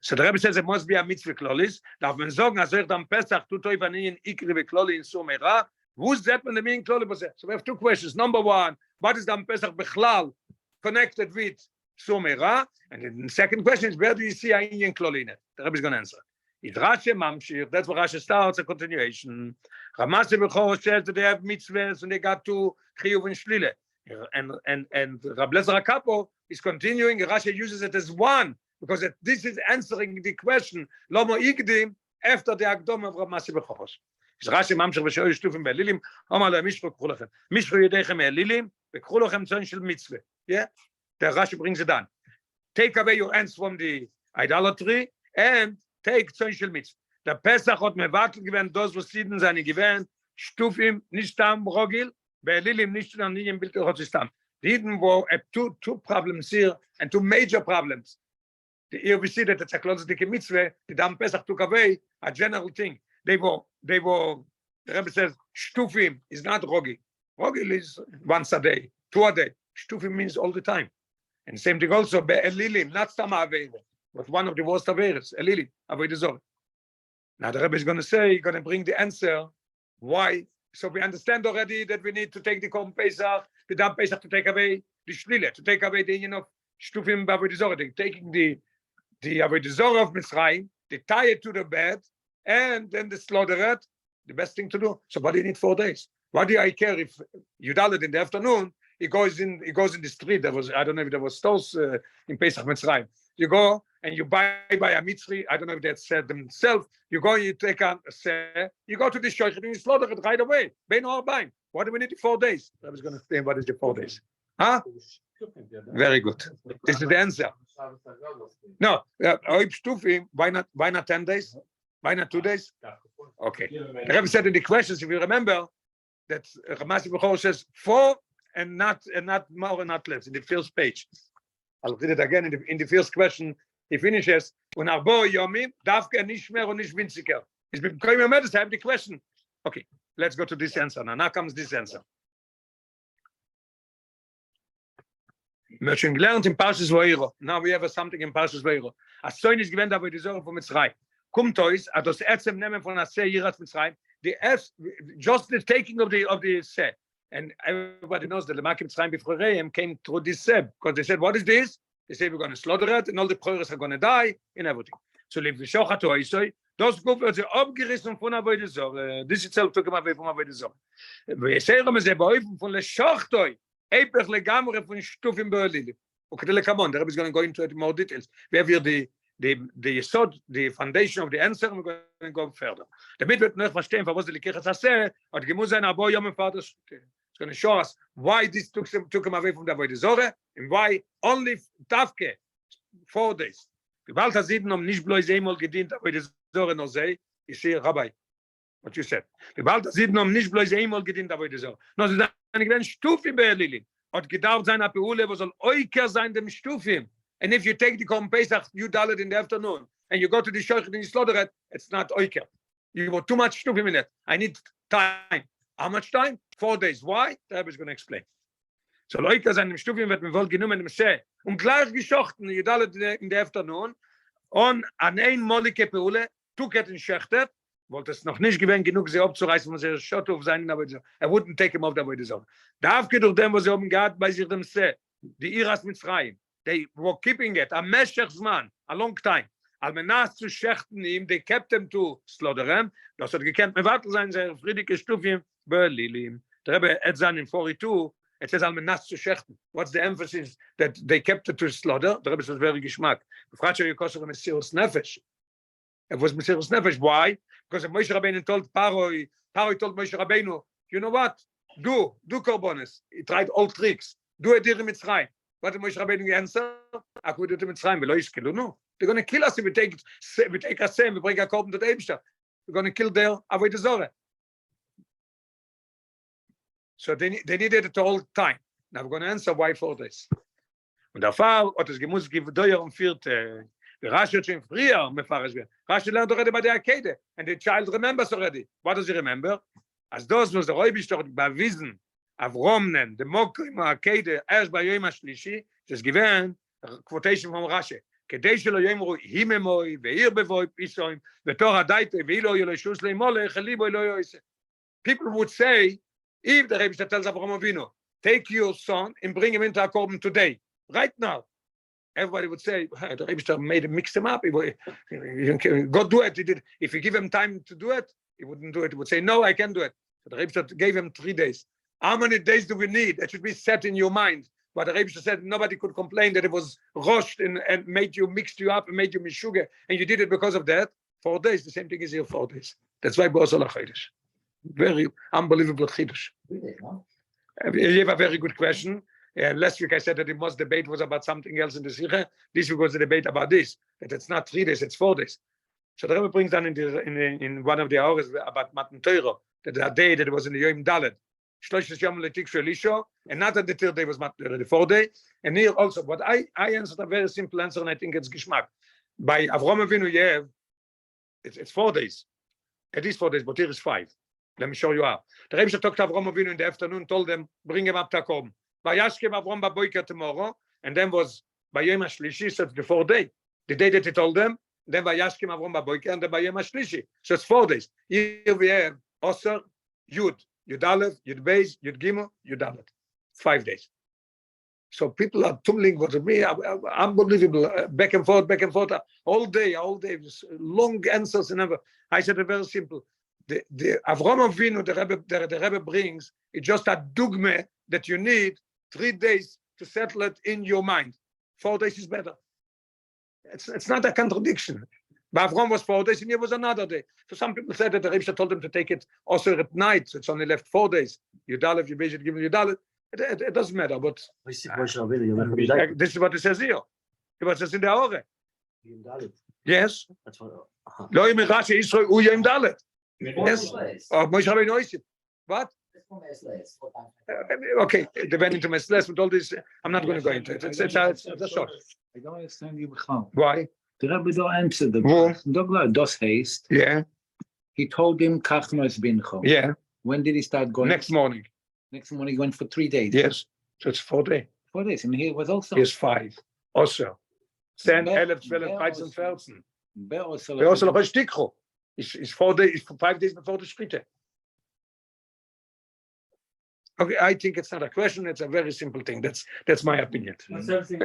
So the Rebbe says it must be a mitzvah klolis. Darf man sagen, als Dam Pesach tut euch an in ikri ve kloli in sumera. Who's that when the meaning kloli? So we have two questions. Number one, what is Dam Pesach bechlal connected with sumera? And the second question is, where do you see a in kloli in it? The Rebbe is going to answer. Rashi mamshir. That's where Rashi starts a continuation. Ramase b'chor says that they have mitzvahs and they got to chiyuv and shlile. And Rabbi Lezer HaKapo is continuing. Rashi uses it as one because this is answering the question. Lomo igdim after the akdom of Ramase b'chor. Rashi mamshir b'shoy shtufim be'elilim. Omar lo mishru k'chu lachem. Mishru yedechem be'elilim v'k'chu lachem tzon shel mitzvah. Yeah, the Rashi brings it down. Take away your hands from the idolatry and take social mitzvah. Der Pesach hat mevatel gewähnt, das was Sieden seine gewähnt, Stufim, nicht tam Rogil, Be'elilim, nicht an Niyim, Bild hat sich tam. Sieden were two problems here, and two major problems. Here we see that it's a close mitzvah, the Dam Pesach took away a general thing. They were, the Rebbe says, Stufim is not Rogil. Rogil is once a day, 2 a day. Stufim means all the time. And same thing also, Be'elilim, not tam Aveiro. But one of the worst averes, Elili, avoid the zor. Now the Rebbe is going to say, going to bring the answer. Why? So we understand already that we need to take the Korban Pesach, the Dam Pesach to take away the shlile, to take away the shtufim avoid the zor. They're taking the avoid the zor of Mitzrayim, they tie it to the bed, and then they slaughter it. The best thing to do. So what do you need 4 days? Why do I care if you done it in the afternoon? He goes in the street. There was, I don't know if there was stores in Pesach Mitzrayim. You go and you buy a mitzri. I don't know if they said themselves. You go, you take a you go to the shochet and you slaughter it right away. What do we need 4 days? I was going to explain what is the 4 days. Huh? Very good. This is the answer. No, why not 10 days? Why not 2 days? Okay. The Rebbe said in the questions, if you remember, that Ramasi Bechor says 4 and not more and not less in the first page. I'll read it again in the first question. He finishes, "Un arbo yomim davke nish mer und nish winziger." It's becoming a matter. I have the question. Okay, let's go to this answer. Now comes this answer. Merchant gelernt in Parshas Vayiro. Now we have something in Parshas Vayiro. As soon as given by the Zohar from Mitzrayim, kommt euch, ados etzem nehmen von Aseh Yiras Mitzrayim. Just the taking of the Seh. And everybody knows that the Makim Mitzrayim B'Fchoreim came through this Seb because they said, "What is this?" They say, "We're going to slaughter it, and all the Pchoros are going to die, and everything." So leave the Shochat Oisoi. Those group are abgerissen von Avodah Zorah. This itself took him away from Avodah Zorah. V'Yisrael is beoifen von leShochtoi, Eipech legamre von Stufim be'Elilim. Okay, come on. The Rebbe is going to go into it in more details. We have here the yesod, the foundation of the answer, and we're going to go further. Damit wird noch verstehen, was die Kirche Haseh hat gemusst sein, aber Yom Vater. It's going to show us why this took him away from the Avodah Zorah and why only Tafke 4 days. Gebalt Hazidin nicht bloß einmal gedient Avodah Zorah no sei. You see, Rabbi, what you said. Gebalt Hazidin nicht bloß einmal gedient Avodah Zorah. No, sie sagen, wenn Stufim be'Elilim hat gedarft sein Apeule, was soll Oiker sein dem Stufim. And if you take the Korban Pesach, you dull it in the afternoon, and you go to the shochet and you slaughter it, it's not Oiker. You got too much Stufim in it. I need time. How much time? 4 days. Why? The Rebbe is going to explain. So Oiker sein dem Stufim wird mir wohl genommen im Sheh. Gleich geschochten, you dull it in the afternoon, on an einmalige Peule, took it and shechtet, wollte es noch nicht gewesen genug, sie abzureißen, was Schott auf seinen Avodah. Wouldn't take him off the Avodah Zorah. Darf durch dem, was haben gehabt bei sich dem Seh, die Iras Mitzrayim. They were keeping it a meshech zman, a long time. Al menas zu shechten ihm, they kept them to slaughter him. Das hat gekannt, mevatel sein, sehr friedige Stufim, be'Elilim. The Rebbe Edzan in 42, it says al menas zu shechten. What's the emphasis that they kept it to slaughter? The Rebbe says very geschmack. Befragt ihr Kosher Mesiras Nefesh. It was Mesiras Nefesh. Why? Because Moshe Rabbeinu told Paroi told Moshe Rabbeinu, you know what? Do korbanos. He tried all tricks. Do a dir in Mitzrayim. What did Moshe Rabbeinu answer? They're going to kill us if we take a same, we bring a korban to the Eibshter. We're going to kill their Avodah Zorah. So they needed it all the time. Now we're going to answer why 4 days. Und der Fall hat es gemusst gibt Deuer und vierte. Der Rashi hat schon früher mefarisch werden. Rashi lernt already by the Akede. And the child remembers already. What does he remember? As das was der Rabbi dort bewiesen. Avromnen, the Mokim Akede, erst bei Yom HaShlishi, das given quotation from Rashi. כדי שלא יאמרו היממוי ועיר בבוי פיסוים ותור הדייטה ואילו ילשוס לימולך ליבו לא יויסה. People would say, if the Rebbe tells Avraham Avinu, take your son and bring him into our korban today, right now. Everybody would say, the Rebbe made him mix him up. Go do it. He did. If you give him time to do it, he wouldn't do it. He would say, no, I can't do it. So the Rebbe gave him 3 days. How many days do we need? That should be set in your mind. But the Rebbe said nobody could complain that it was rushed and made you, mixed you up and made you mishuga, and you did it because of that. 4 days, the same thing is here 4 days. That's why Bosol HaChodesh. Very unbelievable Chiddush. You have a very good question. Last week I said that the most debate was about something else in the Sikha. This week was the debate about this, that it's not 3 days, it's 4 days. So the Rebbe brings down in one of the hours about Matan Torah, that the day that it was in the Yom Dalet, and not that the 3rd day was the 4th day. And here also, but I answered a very simple answer, and I think it's Gishmak. By Avraham Avinu, you have, it's 4 days. It is 4 days, but here is 5. Let me show you how. The Rebbe talked to Avraham Avinu in the afternoon, told them, bring him up to Korban. Vayashkem Avraham Baboiker tomorrow, and then was by Yom HaShlishi, so it's the 4th day. The day that he told them, then Vayashkem Avraham Baboiker, and then by Yom HaShlishi. So it's 4 days. Here we have Osir, Yud, Yud Aleph, Yud Beis, Yud Gimel, Yud Aleph. 5 days. So people are tumbling with me, unbelievable, back and forth, all day, long answers and ever. I said it very simple. The Avraham Avinu, the Rebbe brings, it's just a dogma that you need 3 days to settle it in your mind. 4 days is better. It's not a contradiction. But Avraham was 4 days and here was another day. So some people said that the Rebbe told them to take it also at night, so it's only left 4 days. Yud Aleph, Yud Beis, Yud Gimel, Yud Aleph. It doesn't matter, but this is what it says here. What it says in the Aure. Yes. That's what. Lo yim Rashi Yisrael u yom Dalet. Yes. Moshe Rabbeinu Oisim. What? Okay, depending to Mesles with all this, I'm not going to go into it. It's a short. I don't understand you, Michal. Why? The Rabbi don't answer the Who? Das haste. Yeah. He told him Kachnos Bincho. Yeah. When did he start going? Next morning. Next morning he went for 3 days. Yes. So it's 4 days. 4 days. And he was also. Here's 5. Also. 10, 11, 12, 13, 14. Also noch ein Stückchen. It's 4 days, 5 days before the Shkita. Okay, I think it's not a question. It's a very simple thing. That's my opinion. What's everything?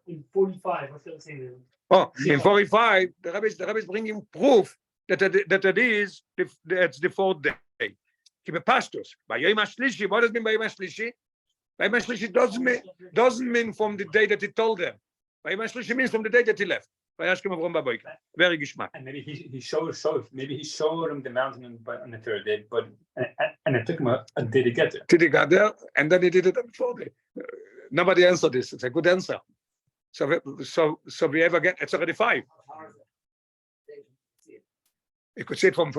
In 45, what's everything? Oh, in 45, the Rabbi is bringing proof that it is it's the 4th day. Keep pastors. By Yom HaShlishi, what does it mean by Yom HaShlishi? By Yom HaShlishi doesn't mean from the day that he told them. By Yom HaShlishi means from the day that he left. Very geschmack. And maybe he showed him the mountain on the 3rd day, but and it took him a day to get there. Till he got there, and then he did it on the 4th day. Nobody answered this. It's a good answer. So we ever get, it's already 5. You could say it from,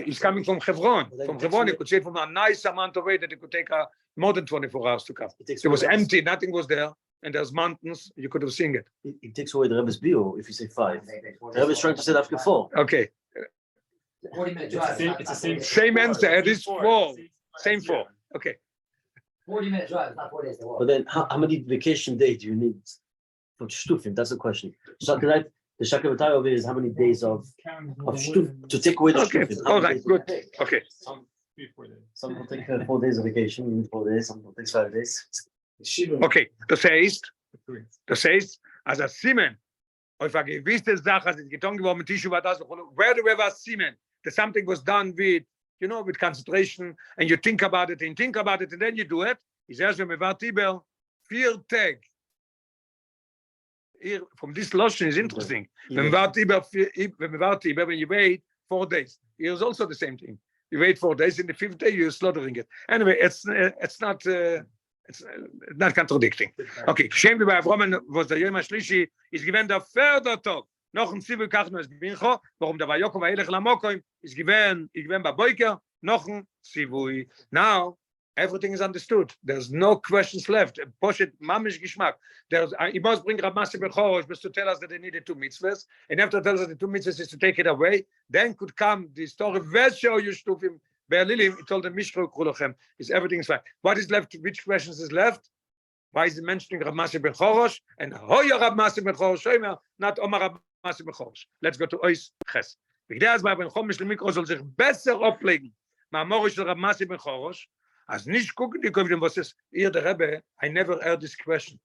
he's coming from Hebron. From Hebron, you could say it from a nice amount of way that it could take more than 24 hours to come. It was empty, nothing was there, and there's mountains, you could have seen it. It takes away the Rebbe's view if you say 5. The Rebbe is trying to say after 4. Okay. 40-minute It's drive. the Same answer, it is 4. Same 4. Okay. 40-minute drive, not 4 days to walk. But then how many vacation days do you need for Shtufim? That's the question. So the Shakavatay over is how many days of Shtuf to take away the Okay. Shtufim. All right, good. Okay. Some 3-4 days. Some will take 4 days of vacation, you need 4 days, some will take 5 days. Okay. Das heißt, als a Simen, auf a gewisse Sache, als es getan geworden mit Tishu, where do we have a Simen? That something was done with, with concentration, and you think about it, and then you do it. Is erst, wenn wir warten über 4 Tage. Here, from this lotion is interesting. When you wait 4 days, here's also the same thing. You wait 4 days, in the 5th day you're slaughtering it. Anyway, it's not contradicting. Okay, Shem by Avraham was the Yom HaShlishi is given the further talk. Noch ein Zivul Kachnos Bincho, warum der Vayokov Eilech Lamokoim is given by Boiker, noch ein Zivui. Now Everything is understood. There's no questions left. Poshet mamish gishmak. He must bring Rav Masi Bechorosh just to tell us that they needed 2 mitzvahs, and after tells us the 2 mitzvahs is to take it away. Then could come the story. Vesho Yushtufim Be'alilim. He told them Mishro Kulochem. Is everything is fine? What is left? Which questions is left? Why is he mentioning Rav Masi Bechorosh and Hoya Rav Masi Bechorosh? Not Omar Rav Masi Bechorosh. Let's go to Ois Ches. B'gdei azma ben Chomish lemikro soll sich besser ablegen. Ma'amorish shel Rav Masi Bechorosh. As nicht gucken die kommen was ist ihr der Rebbe. I never heard this question.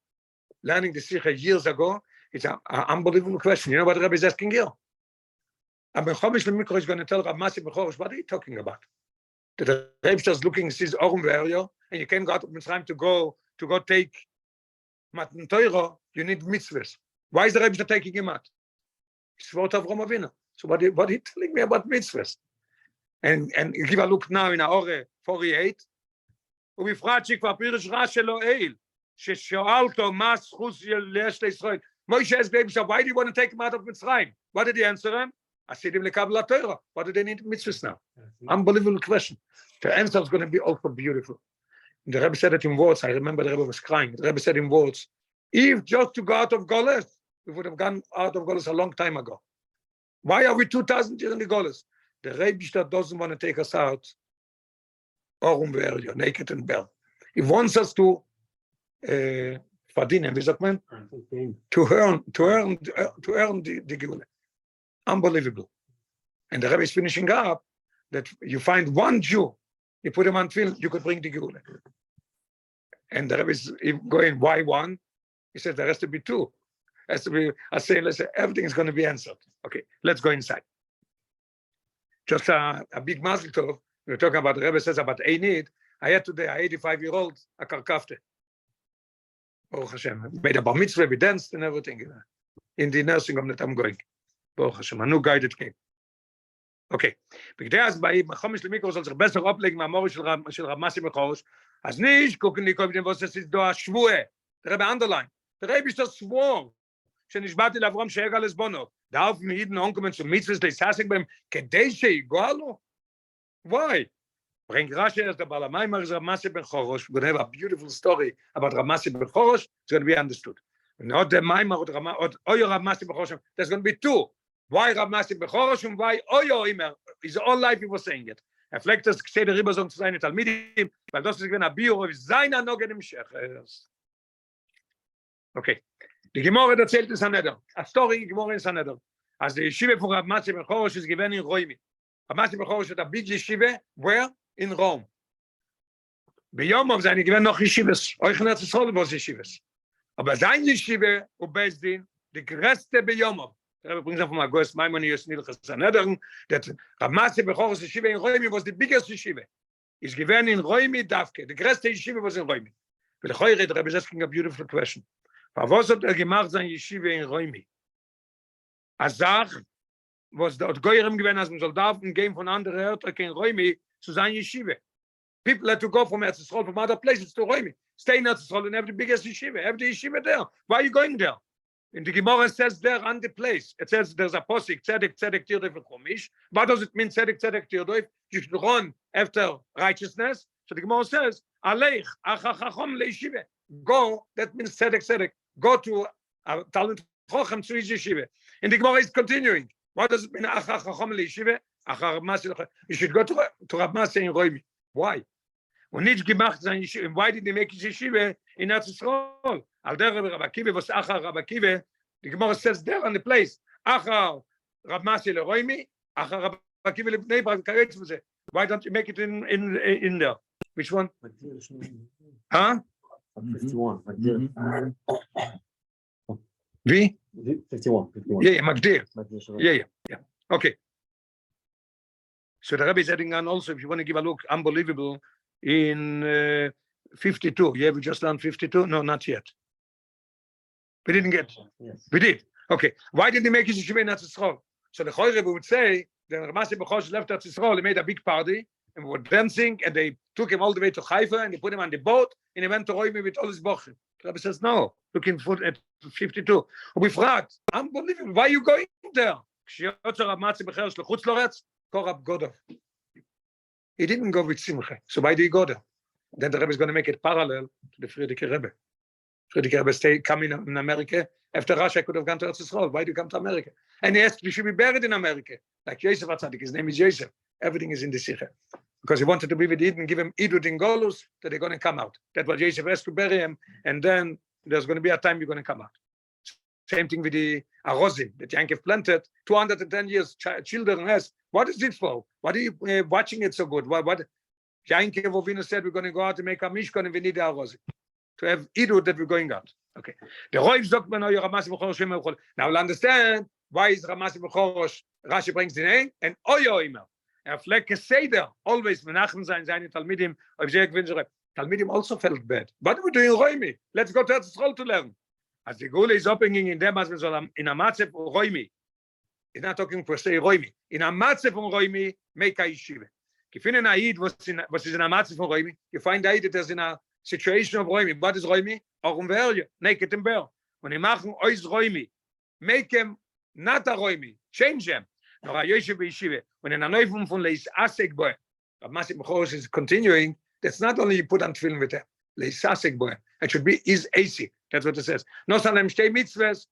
Learning the Sikha years ago, it's an unbelievable question. You know what the Rebbe is asking here? Ben Chomish lemikro is going to tell Rav Masi Bechorosh, what are you talking about? The Rebbe just looking sees Orum Ve'Aryo, and you can't go out of Mitzrayim to go take Matan Torah, you need mitzvahs. Why is the Rebbe taking him out? It's what of Avraham Avinu. So what are you telling me about mitzvahs? And you give a look now in Aore 48. ובפרט שכבר פירש רע שלו אל, ששאל אותו מה זכות יש לישראל. Moshe asked him, why do you want to take him out of Mitzrayim? What did he answer him? Asidim lekabel Torah. What do they need mitzvahs now? Unbelievable question. The answer is going to be also beautiful. The Rebbe said it in words. I remember the Rebbe was crying. The Rebbe said in words, if just to go out of Goles, we would have gone out of Goles a long time ago. Why are we 2,000 years in the Goles? The Rebbe doesn't want to take us out Orum Ve'Aryo, naked and bare. He wants us to verdienen, wie sagt man? To earn the Geula. Unbelievable. And the Rebbe is finishing up that you find one Jew, you put him on film, you could bring the Geula. And the Rebbe is going, why one? He says there has to be 2. Has to be, I say, listen, everything is going to be answered. Okay, let's go inside. Just a big mazel tov. We're talking about the Rebbe says about Einid. I had today an 85-year-old a karkafte. Baruch Hashem. Made a bar mitzvah, we danced and everything. In the nursing home that I'm going. Baruch Hashem. A new guy that came. Okay. B'gdei azbai, Chomish lemikro soll sich besser ablegen ma'amori shel Rav Masi Bechorosh. As nicht gucken die Kovdim, was es ist do a Shvue. The Rebbe underline. The Rebbe ist das Schwur. שנשבעתי לאברהם שיגע לסבונו. דאף מידן אונקומmen zu mitzvahs leisasik beim kedei sheigalo. Why? Bring Rashi as the Balamaimar is Rav Masi Bechorosh. We're going to have a beautiful story about Rav Masi Bechorosh. It's going to be understood. Not the Maimar or Oyo Rav Masi Bechorosh. There's going to be 2. Why Rav Masi Bechorosh and why Oyo Imer? His whole life he was saying it. Vielleicht das gesehen der Ribber zu seine Talmidim, weil das ist gewesen ein Bio auf seiner Nogen im Schechers. Okay. Die Gemorre erzählt es another. A story Gemorre is another. As the Yeshiva for Rav Masi Bechorosh is given in Roimi. Rav Masi Bechorosh had a big yeshiva, where? In Rome. Beyom of seine given noch yeshivas. Euch in Eretz Yisrael was yeshivas. Aber sein yeshiva und Bezdin, die größte Beyom. Der Rebbe brings up from August Maimon years Nilchas Sanhedrin that Rav Masi Bechorosh yeshiva in Roimi was the biggest yeshiva. Is given in Roimi Davke. The größte yeshiva was in Roimi. Velchoyre the Rebbe is asking a beautiful question. Was hat gemacht sein yeshiva in Roimi? Azach was dort Goyim gewesen, als man Soldaten gehen von anderen Örtern in Roimi zu sein yeshiva. People had to go from Eretz Yisrael, from other places to Roimi. Stay in Eretz Yisrael and have the biggest yeshiva. Have the yeshiva there. Why are you going there? And the Gemara says there on the place. It says there's a posik, tzedek, tzedek, tirdoif, and chomish. What does it mean, tzedek, tzedek, tirdoif? You should run after righteousness. So the Gemara says, aleich, achachachom leishiva. Go, that means tzedek, tzedek. Go to Talmud Chochem to his yeshiva. And the Gemara is continuing. What does it mean, achachachom leishiva? You should go to Rav Masi in Roimi. Why? Und nicht gemacht sein yeshiva. Why did they make his yeshiva in Eretz Yisrael? Al der Rabbi Akiva was achar Rabbi Akiva. The Gemara says there on the place. Achar Rav Masi leRoimi. Achar Rabbi Akiva lebnei Brak. Why don't you make it in there? Which one? Huh? 51. V? 51. Yeah, Magdir. Yeah. Okay. So the Rabbi is adding on also, if you want to give a look, unbelievable, in 52. Yeah, we just learned 52? No, not yet. We didn't get. Yes. We did. Okay. Why did he make his yeshiva in Eretz Yisrael? So the Choyre would say, then Rav Masi Bechorosh left Eretz Yisrael, he made a big party, and we were dancing, and they took him all the way to Haifa, and they put him on the boat, and he went to Roimi with all his bochim. The Rabbi says, no, looking for at 52. We fragt, unbelievable, why are you going there? Rav Masi Bechorosh lechutz loretz, Korab Godov. He didn't go with Simcha. So why did he go there? Then the Rebbe is going to make it parallel to the Friedrich Rebbe. Friedrich Rebbe stayed coming in America. After Russia, I could have gone to Eretz Yisrael. Why do you come to America? And he asked, we should be buried in America. Like Yosef HaTzadik, his name is Yosef. Everything is in the Sikha. Because he wanted to be with Eden, give him Idut in Golus, that they're going to come out. That's what Yosef asked to bury him. And then there's going to be a time you're going to come out. Same thing with the Arozim that Yankov planted 210 years. Children asked, what is it for? What are you watching it so good? What Yankov Ovinu said, we're going to go out to make a Mishkan and we need the Arozim. To have Idut that we're going out. Okay. The Roiv Zok Ben Oyer Ramasi B'Chorosh Shem Echol. Now we'll understand why is Ramasi B'Chorosh. Rashi brings the name and Oyer Omer. Fleck Seder always Menachem sein seine Talmidim. Talmidim also felt bad. What are we doing, Roimi? Let's go to Eretz Yisrael to learn. As the Gule is opening in them as in a matzef Roimi. He's not talking per se Roimi. In a matzef Roimi, make a yeshiva. If in an Aid was in a matzef Roimi, you find Aid that there's in a situation of Roimi. What is Roimi? Or value, naked and bare. When you make ois Roimi, make him not a Roimi, change him. Nor a yeshiva yeshiva. When in a neufum von leis asek boy, but Masik Mechoros is continuing. That's not only you put on film with him. Leis asek boy. It should be is asik. That's what it says. No salem stay mitzvahs.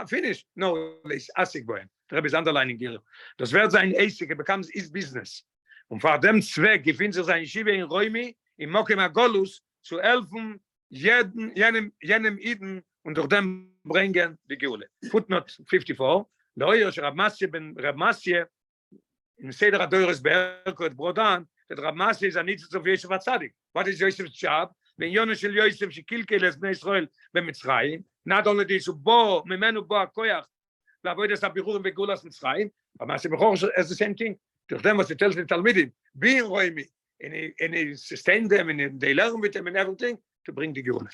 Finish. No leis asik boy. The Rebbe is underlining here. Das wird sein asik. It becomes his business. Und vor dem Zweck gefindt sich sein yeshiva in Roimi in Mokem Agolus zu helfen jenem Iden und durch dem bringen die Geule. Footnote 54. Der Oyer Rabbi ben Rabbi in Seder HaDoros Berkot Brodan, that Rabbi is a nitzitz of Yosef HaTzadik. What is Yosef's job? Ben Yonah shel Yosef shekilkel es Bnei Yisrael b'Mitzrayim. Not only this, bo mimenu bo hakoyach la'avodas habirurim begulas Mitzrayim, but Maseh Bechor is the same thing. Durch them, what he tells the Talmidim, be in Roimi, and he sustains them, and they learn with them and everything to bring the Geula.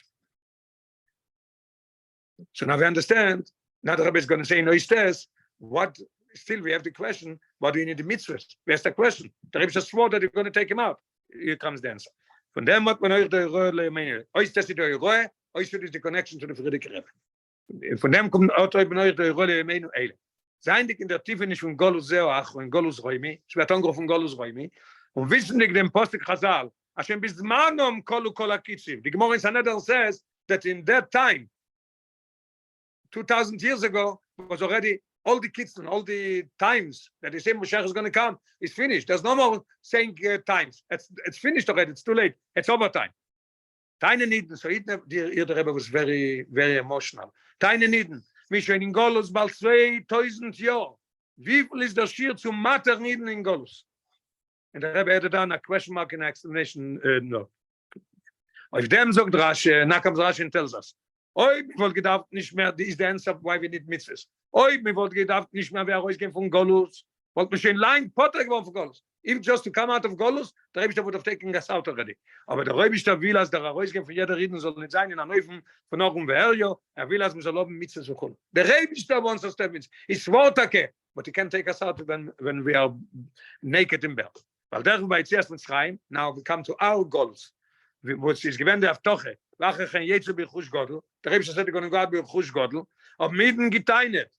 So now we understand. Now the Rabbi is going to say, no, he says, what, still we have the question, what do you need the mitzvahs? Where's the question? The Rabbi just swore that you're going to take him out. Here comes the answer. Von dem hat man euch der Rolle meine. Euch das die Rolle, euch ist the connection to the Friedrich Rebbe. Von dem kommt auch euch der Rolle meine Eile. Seien dich in der Tiefe nicht von Golus Zeach und Golus Roimi, ich werde angerufen von Golus Roimi, und wissen dich dem Postik Chazal, Hashem bismanom kolu kol hakitziv. The Gemara in Sanhedrin says that in that time, 2,000 years ago, was already all the kids and all the times that they say Moshe is going to come is finished. There's no more saying times. It's finished already. It's too late. It's overtime. Deine Niden. So the Rebbe was very, very emotional. Deine Niden. Mich in Golus bald 2000 Jahre. Wie viel ist das Schier zum Mater Niden in Golus? And the Rebbe added on a question mark in explanation. No. Auf dem sagt Rashi, Nakam Rashi and tells us. Oi, mir wollt gedacht nicht mehr, is the answer why we need mitzvahs. Oi, mir wollt gedacht nicht mehr, wer rausgehen von Golus. Wollt mich in Lein Potter geworden von Golus. Even just to come out of Golus, the Rebbe would have taken us out already. Aber der Rebbe will, als der rausgehen von jeder Reden soll nicht sein, in einer Neufen von Ochum Verjo, will, als wir soll oben mitzvahs bekommen. Der Rebbe wants us to mitzvahs. It's swotake, but he can't take us out when we are naked in bed. Weil der Rebbe zuerst mit Schreien, now we come to our Golus. Which is given the Avtoche. Lache chen jetze b'chush godel. Der Rebbe said, going to go out b'chush godel. Ob mitten geteinet.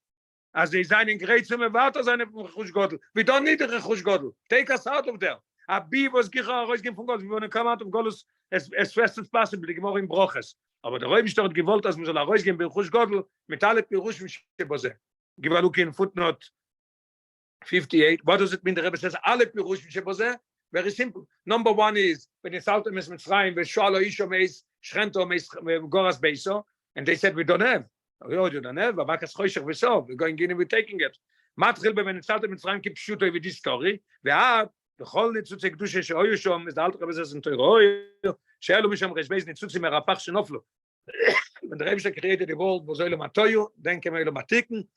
As they sein in great some water seine b'chush godel. We don't need a b'chush godel. Take us out of there. A bee was gicha rausgehen von Gott. We want to come out of Golus as fast as possible. Die Gemara in Broches. Aber der Rebbe dort gewollt, dass man soll rausgehen b'chush godel mit alle Pirushim shebozeh. Give a look in footnote 58. What does it mean? The Rebbe says alle Pirushim shebozeh. Very simple. Number one is when it's out of Mitzrayim, Veshalo Ishom is Shrento Goras Beiso, and they said we don't have. Oh, you don't have. Avakas Choshech Vesov. We're going in and we're taking it. Matchil when it's out of Mitzrayim, keep shuto with this story. Ve'ad the whole nitzutz kedusha she'oyu shom is the Alter Rebbe says in Torah. She'elu misham reshbeis nitzutz merapach shenoflu. When the Rebbe created the world, was oilo matoyu, then came oilo matiken.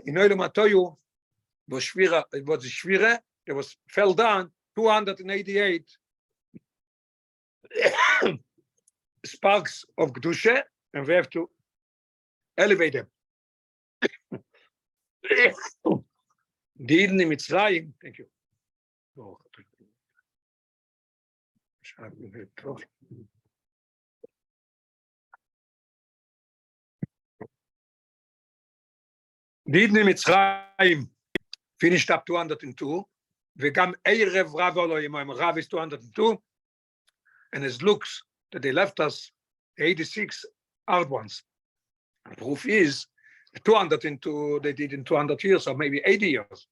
In oilo matoyu was shvira. It was shvira. It was fell down 288 sparks of Kedusha, and we have to elevate them. The Eden in Mitzrayim, thank you. The Eden in Mitzrayim finished up 202. וגם ערב רב אלוהים, רב is 202, and it looks that they left us 86 hard ones. The proof is 200 into they did in 200 years or maybe 80 years.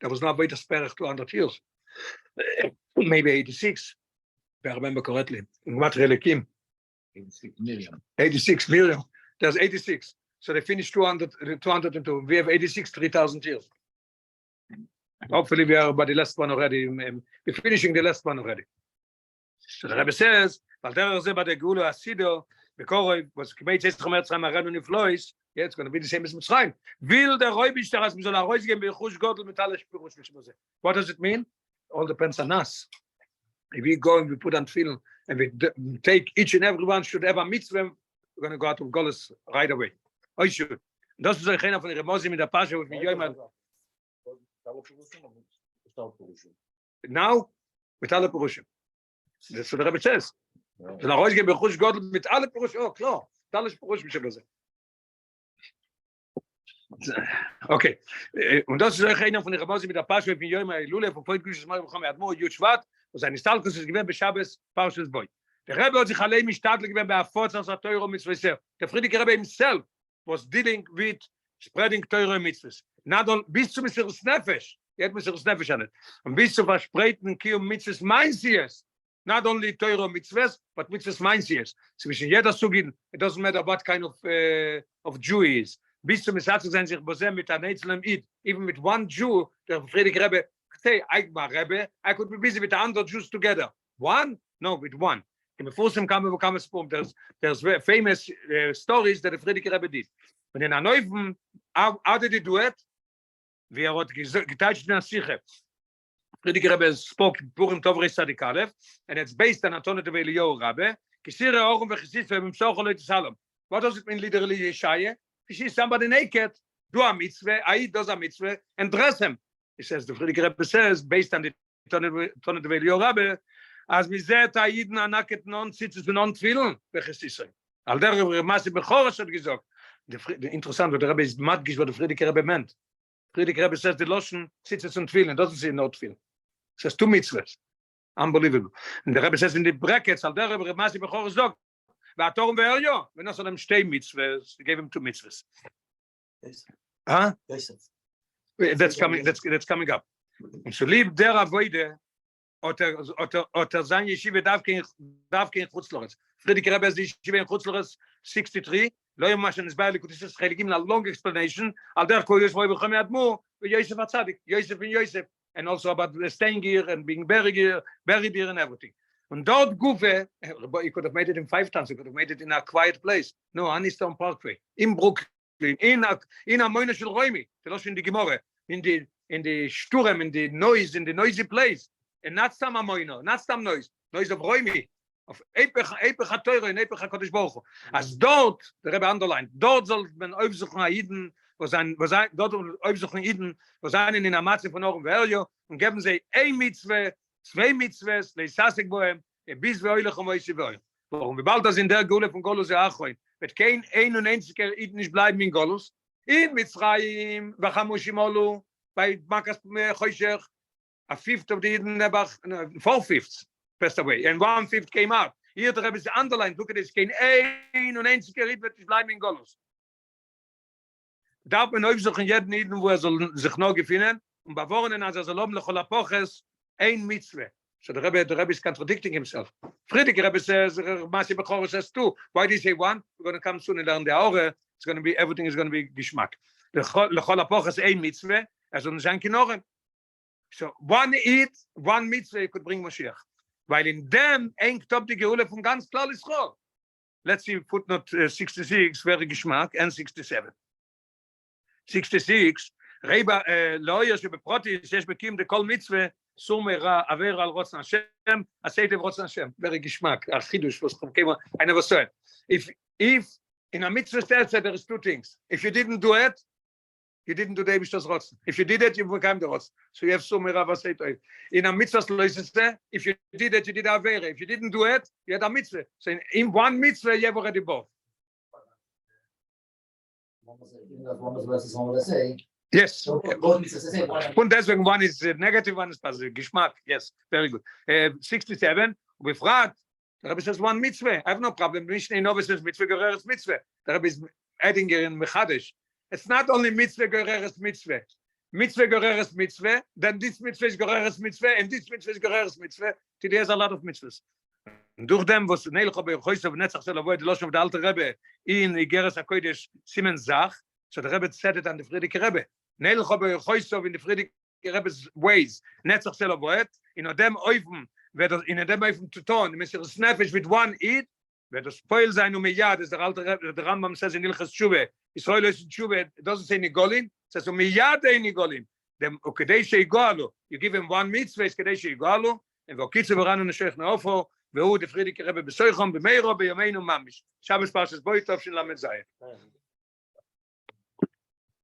There was no way to spare 200 years. Maybe 86, if I remember correctly. In what Relikim? 86 million. 86 million. There's 86. So they finished 200 into, we have 86, 3,000 years. Hopefully we are by the last one already. We're finishing the last one already. So the Rebbe says, it's going to be the same as Mitzrayim. What does it mean? All depends on us. If we go and we put on film and we take each and every one should have a mitzvah, we're going to go out of Golos right away. I should. Das ist ein von der Moshe mit der Pasche und mit Joimal. Now, with alle Purushim. That's what the Rebbe says. So nach heute gehen wir Chush Gott mit alle Purushim. Oh, klar. Mit alle Purushim schon gesagt. Okay. Und das ist einer von der Moshe mit der Pasche mit Joimal Lule von Point Gushes Mal bekommen hat Mo Yud Shvat und seine Stalkus ist gewesen bei Shabbos Parshas Boy. Der Rebbe hat sich allein mit Stadtlich gewesen bei Afotzas Teuro Mitzvah. Der Friedrich Rebbe himself was dealing with spreading Teuro Mitzvahs. Not on bis zum Mesiras Nefesh. Yet Mesiras Nefesh on it. Und bis zum verspreiten Kiyum Mitzvahs Meinsies. Not only Teuro Mitzvahs, but Mitzvahs Meinsies. Zwischen jeder Sugin, it doesn't matter what kind of Jew he is. Bis zum Mesiras sein sich bosem mit einem Einzelnen Eid. Even with one Jew, der Friedrich Rebbe, say, Rebbe, I could be busy with the other Jews together. One? No, with one. In the first time, there's famous stories that the Friedrich Rebbe did. When in Anoiven, how did he do it? We are getouched in a Siche. Friedrich Rebbe spoke Purim Tovre Tzadik Aleph, and it's based on Antonet of Eliyahu Rabbi. Kisire Orum v'Chesis v'Mim Sochol Salom. What does it mean literally, Yeshaya? If you see somebody naked, do a mitzvah, Aid does a mitzvah, and dress him. He says, the Friedrich Rebbe says, based on the Antonet of Eliyahu Rabbi, as we said, Aiden anaket non sitzes non tefilin v'chesisay. Al der Moshe Bechoros hat gesagt. The interessant, what the Rebbe is madgish what the Friedrich Rebbe meant. Friedrich Rebbe says the lotion sitzes and tefilin, doesn't say no tefilin. Says two mitzvahs. Unbelievable. And the Rebbe says in the brackets, al der Moshe Bechoros sagt, v'atorum ve'eryo, v'nos alem shtei mitzvahs. He gave him two mitzvahs. Huh? That's coming. That's coming up. And so leave der avoide. Oder sein Yeshiva darf kein Chutzlores. Friedrich Rebbe is Yeshiva in Chutzlores 63. Lo yomashon is barely could just Chelekim a long explanation. Al der kodesh v'oy b'chamei admo Yosef HaTzadik, Yosef and Yosef, and also about staying here and being buried here and everything. And dort Gufe, you could have made it in 5 times. You could have made it in a quiet place. No, Aniston Parkway, in Brooklyn, in a moine shel Roimi, telosh in the Gemara, in the Sturm, in the noisy place. And not some amoino, not some noise of Roimi, of Epech HaTorah and Epech HaKodesh Baruch Hu. As dort, the Rebbe underlined, dort soll man aufsuchen Aiden, dort aufsuchen Aiden, wo sein in der Matze von Orem Verjo, und geben sie ein Mitzvah, 2 Mitzvahs, leisasik bohem, bis veoilech Moshe bohem. Warum? Wie bald das in der Gule von Golus Achoin, wird kein ein und einziger Aiden nicht bleiben in Golus, in Mitzrayim, v'chamushim olu, bei Makas Choshech, a fifth of the Eden, 4/5 passed away, and 1/5 came out. Here the Rebbe is underlined. Look at this. Kein ein und einziger Ried wird nicht bleiben in Golus. Darf man aufsuchen jeden Eden, wo soll sich noch gefunden, und bei Wornen, als soll lechol apoches, ein Mitzvah. So the Rebbe is contradicting himself. Friedrich Rebbe says, Moshe Bechoros says 2. Why did he say 1? We're going to come soon and learn the Aure. It's going to be, everything is going to be Geschmack. Lechol apoches, ein Mitzvah, soll sein Kinoren. So one mitzvah you could bring Moshiach. While in them, ain't top the Geule from ganz klar Israel. Let's see footnote 66, very Geschmack, and 67. 66, Reba lawyer shebeproti shesh bekim the kol mitzvah sumera aver al rotzon Hashem, aseitiv rotzon Hashem. Very Geschmack. A chidush was came. I never saw it. If in a mitzvah says that there is 2 things. If you didn't do it, you didn't do the Eibishter's Rotzen. If you did it, you became the Rotzen. So you have so many Rabbis say to it. In a mitzvah, if you did it, you did Avera. If you didn't do it, you had a mitzvah. So in one mitzvah, you have already both. One was versus one was say. Yes. So both mitzvahs say one. Und deswegen one is negative, one is positive. Geschmack. Yes, very good. 67. Befrat, the Rebbe says one mitzvah. I have no problem. Mishnah Novis says mitzvah gereres mitzvah. The Rebbe is adding here in Mechadish. It's not only mitzvah gereres mitzvah. Mitzvah gereres mitzvah, then this mitzvah is gereres mitzvah, and this mitzvah is gereres mitzvah. Today has a lot of mitzvahs. Durch dem, was Neilch bei Choysev Netzach soll avoid the loss of the Alte Rebbe in Igeres HaKodesh Simen Zach, so the Rebbe said it on the Friedrich Rebbe. Neilch bei Choysev in the Friedrich Rebbe's ways, Netzach soll avoid, in dem Eufen, in dem Eufen to tone, Mesiras Nefesh with one eat, where the spoil sein miyad, as the Alte Rebbe, the Rambam says in Ilchas Tshuve, Israel is Tshuve, it doesn't say Nigolin, it says miyad ein Nigolin. Dem Ukadei Sheigalo, you give him one mitzvah, is Kadei Sheigalo, and Vokitze Veranu Neshech Neofo, והוא דפרידיק רבי בסויכום במאירו בימינו ממש. שבס פרשס בוי טוב של למד זין.